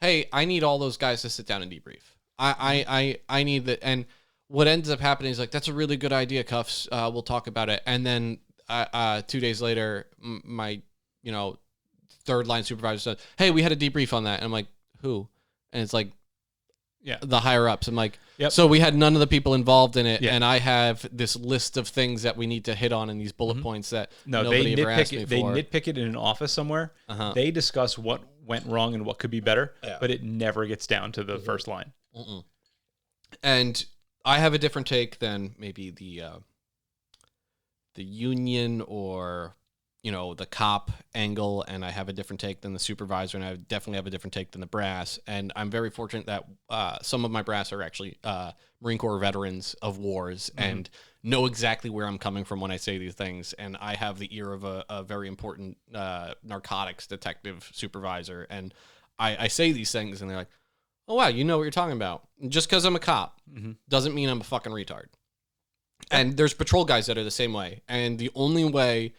hey, I need all those guys to sit down and debrief. I need that. And what ends up happening is like, that's a really good idea, Cuffs. We'll talk about it. And then 2 days later, my, third line supervisor said, hey, we had a debrief on that. And I'm like, who? And it's like, the higher ups. I'm like, so we had none of the people involved in it. And I have this list of things that we need to hit on in these bullet points that nobody ever asked me for. They nitpick it in an office somewhere. They discuss what went wrong and what could be better, but it never gets down to the first line. And I have a different take than maybe the union or the cop angle, and I have a different take than the supervisor, and I definitely have a different take than the brass. And I'm very fortunate that some of my brass are actually Marine Corps veterans of wars and know exactly where I'm coming from when I say these things. And I have the ear of a very important narcotics detective supervisor, and I say these things, and they're like, oh, wow, you know what you're talking about. Just because I'm a cop doesn't mean I'm a fucking retard. And there's patrol guys that are the same way. And the only way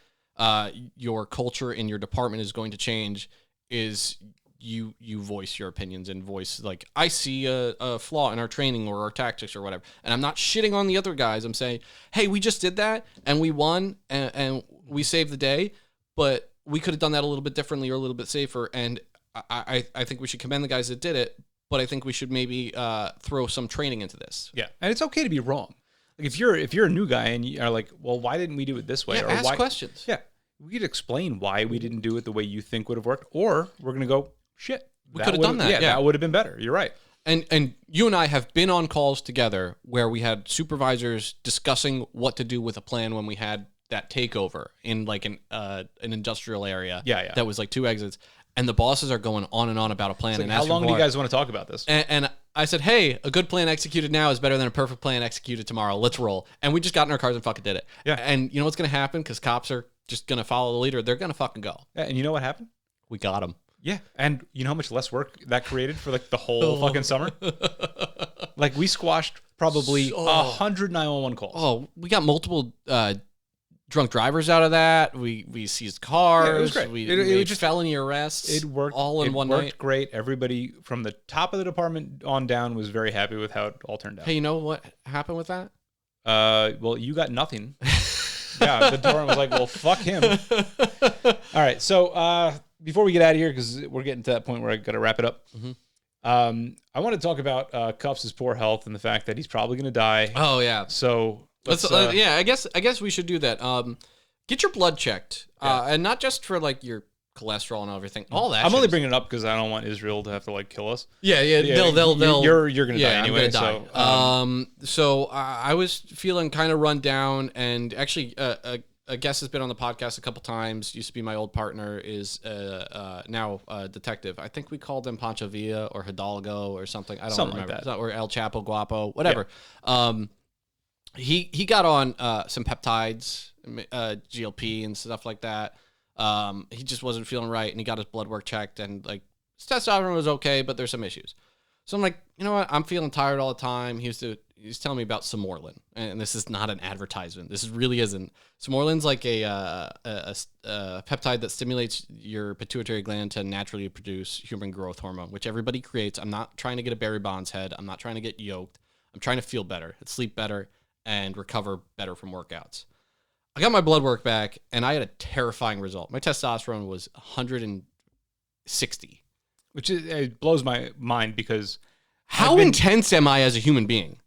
your culture in your department is going to change is you voice your opinions and voice, like, I see a flaw in our training or our tactics or whatever. And I'm not shitting on the other guys. I'm saying, hey, we just did that and we won and we saved the day, but we could have done that a little bit differently or a little bit safer. And I think we should commend the guys that did it, but I think we should maybe throw some training into this. Yeah, and it's okay to be wrong. Like if you're a new guy and you are like, well, why didn't we do it this way? Yeah, or ask why, questions. Yeah, we could explain why we didn't do it the way you think would have worked, or we're gonna go, shit, we could have done that. Yeah, that would have been better. You're right. And you and I have been on calls together where we had supervisors discussing what to do with a plan when we had that takeover in like an industrial area. Yeah. That was like 2 exits. And the bosses are going on and on about a plan. Like, and how long do you guys want to talk about this? And I said, hey, a good plan executed now is better than a perfect plan executed tomorrow. Let's roll. And we just got in our cars and fucking did it. Yeah. And you know what's going to happen? Because cops are just going to follow the leader. They're going to fucking go. Yeah, and you know what happened? We got them. Yeah. And you know how much less work that created for like the whole fucking summer? Like we squashed probably 100 911 calls. Oh, we got multiple drunk drivers out of that. We seized cars. Yeah, it was great. We It made just felony arrests. It worked all in one night. It night. worked great. Everybody from the top of the department on down was very happy with how it all turned out. Hey, you know what happened with that? Well, you got nothing. Yeah, the department was like, well, fuck him. All right, so before we get out of here, because we're getting to that point where I got to wrap it up, I want to talk about Cuffs' poor health and the fact that he's probably going to die. Oh yeah. So let's yeah, I guess we should do that. Get your blood checked, and not just for like your cholesterol and everything. All that. I'm only bringing it up because I don't want Israel to have to like kill us. Yeah. They'll. You're gonna die anyway. I'm gonna die. So I was feeling kind of run down, and actually, a guest has been on the podcast a couple times. Used to be my old partner. Is now a detective. I think we called him Pancho Villa or Hidalgo or something. I don't Something remember. like that. Or El Chapo Guapo, whatever. Yeah. He got on some peptides, GLP and stuff like that. He just wasn't feeling right, and he got his blood work checked, and like his testosterone was okay, but there's some issues. So I'm like, you know what? I'm feeling tired all the time. He's telling me about Samorlin, and this is not an advertisement. This really isn't. Samorlin's like a peptide that stimulates your pituitary gland to naturally produce human growth hormone, which everybody creates. I'm not trying to get a Barry Bonds head. I'm not trying to get yoked. I'm trying to feel better, sleep better, and recover better from workouts. I got my blood work back, and I had a terrifying result. My testosterone was 160. Which it blows my mind because how intense am I as a human being?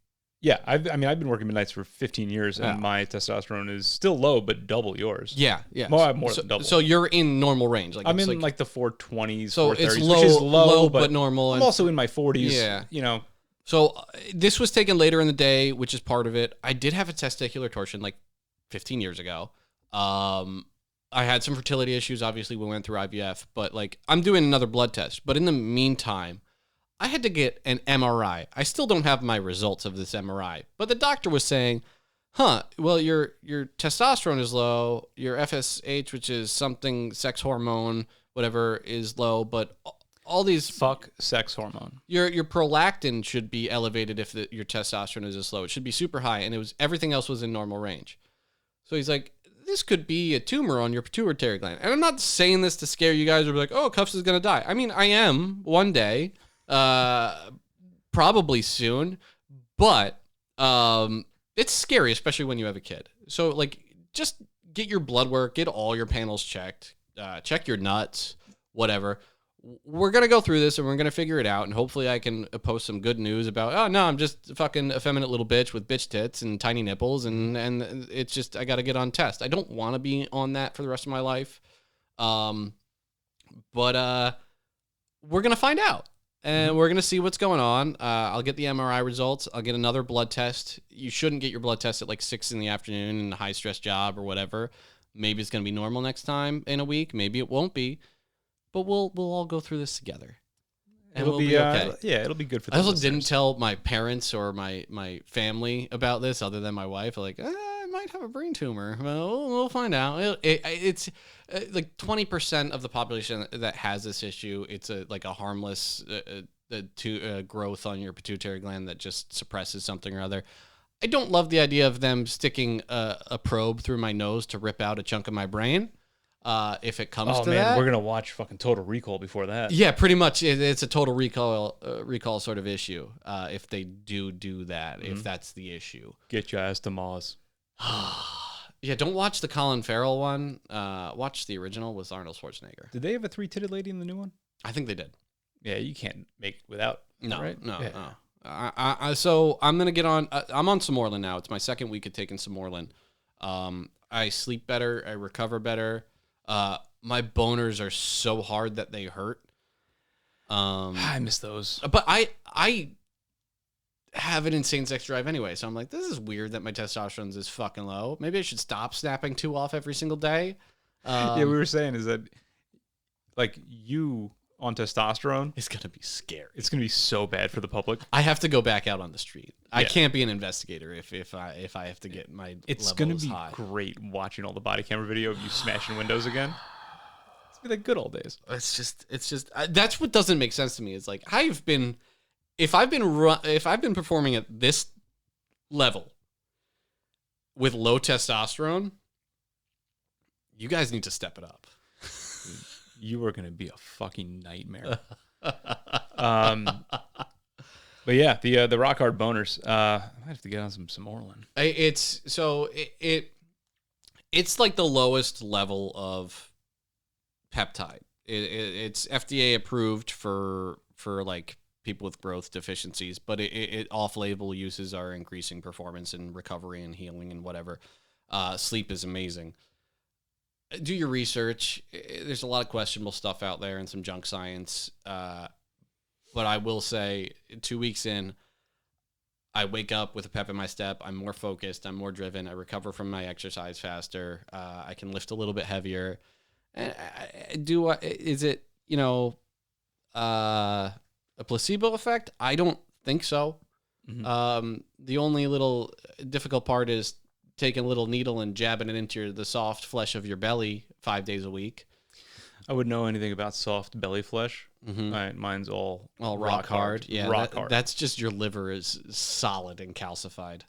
Yeah, I've been working midnights for 15 years, and my testosterone is still low, but double yours. Yeah. More than double. So you're in normal range. Like I'm in like the 420s, so 430s, it's which is low, but normal. I'm also in my 40s. Yeah. You know. So this was taken later in the day, which is part of it. I did have a testicular torsion like 15 years ago. I had some fertility issues. Obviously, we went through IVF, but like I'm doing another blood test. But in the meantime, I had to get an MRI. I still don't have my results of this MRI, but the doctor was saying, well, your testosterone is low, your FSH, which is something sex hormone, whatever, is low, but all these fuck sex hormone. Your prolactin should be elevated if your testosterone is this low. It should be super high, and everything else was in normal range. So he's like, this could be a tumor on your pituitary gland. And I'm not saying this to scare you guys or be like, oh, Cuffs is going to die. I mean, I am one day, probably soon, but it's scary, especially when you have a kid. So, like, just get your blood work, get all your panels checked, check your nuts, whatever. We're going to go through this and we're going to figure it out. And hopefully I can post some good news about, oh, no, I'm just a fucking effeminate little bitch with bitch tits and tiny nipples. And it's just, I got to get on test. I don't want to be on that for the rest of my life. But we're going to find out. And we're going to see what's going on. I'll get the MRI results. I'll get another blood test. You shouldn't get your blood test at like 6 in the afternoon in a high-stress job or whatever. Maybe it's going to be normal next time in a week. Maybe it won't be. But we'll all go through this together. And It'll we'll be okay. Yeah, it'll be good for the I also listeners. didn't tell my parents or my family about this other than my wife. Like, I might have a brain tumor. Well, we'll find out. It's like 20% of the population that has this issue. It's like a harmless growth on your pituitary gland that just suppresses something or other. I don't love the idea of them sticking a probe through my nose to rip out a chunk of my brain. If it comes to that, we're gonna watch fucking Total Recall before that. Yeah, pretty much. It's a total recall sort of issue. If they do that, if that's the issue. Get your ass to Mars. Yeah, don't watch the Colin Farrell one. Watch the original with Arnold Schwarzenegger. Did they have a 3-titted lady in the new one? I think they did. Yeah, you can't make it without. No, right? no, Yeah. no. So I'm gonna get on. I'm on Somorlin now. It's my second week of taking Somorlin. I sleep better. I recover better. My boners are so hard that they hurt. I miss those. But I have an insane sex drive anyway, so I'm like, this is weird that my testosterone's is fucking low. Maybe I should stop snapping 2 off every single day. Yeah, we were saying is that like you on testosterone, It's gonna be scary. it's gonna be so bad for the public. I have to go back out on the street. I Yeah. can't be an investigator if I have to get my It's gonna levels be high. great watching all the body camera video of you smashing windows again. It's gonna be like good old days. It's just that's what doesn't make sense to me. It's like if I've been performing at this level with low testosterone, you guys need to step it up. You are gonna be a fucking nightmare. But yeah, the rock hard boners. I might have to get on some Orlin. It's like the lowest level of peptide. It's FDA approved for like people with growth deficiencies, but it off-label uses are increasing performance and recovery and healing and whatever. Sleep is amazing. Do your research. There's a lot of questionable stuff out there and some junk science. But I will say 2 weeks in, I wake up with a pep in my step. I'm more focused. I'm more driven. I recover from my exercise faster. I can lift a little bit heavier. Is it, a placebo effect? I don't think so. Mm-hmm. The only little difficult part is taking a little needle and jabbing it into the soft flesh of your belly 5 days a week. I wouldn't know anything about soft belly flesh. Mm-hmm. Mine's all rock hard. Yeah, rock hard. That's just your liver is solid and calcified.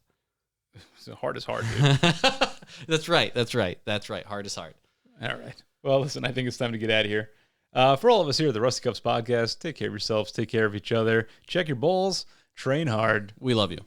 So hard is hard, dude. That's right. Hard is hard. All right. Well, listen, I think it's time to get out of here. For all of us here at the Rusty Cuffs Podcast, take care of yourselves, take care of each other, check your balls, train hard. We love you.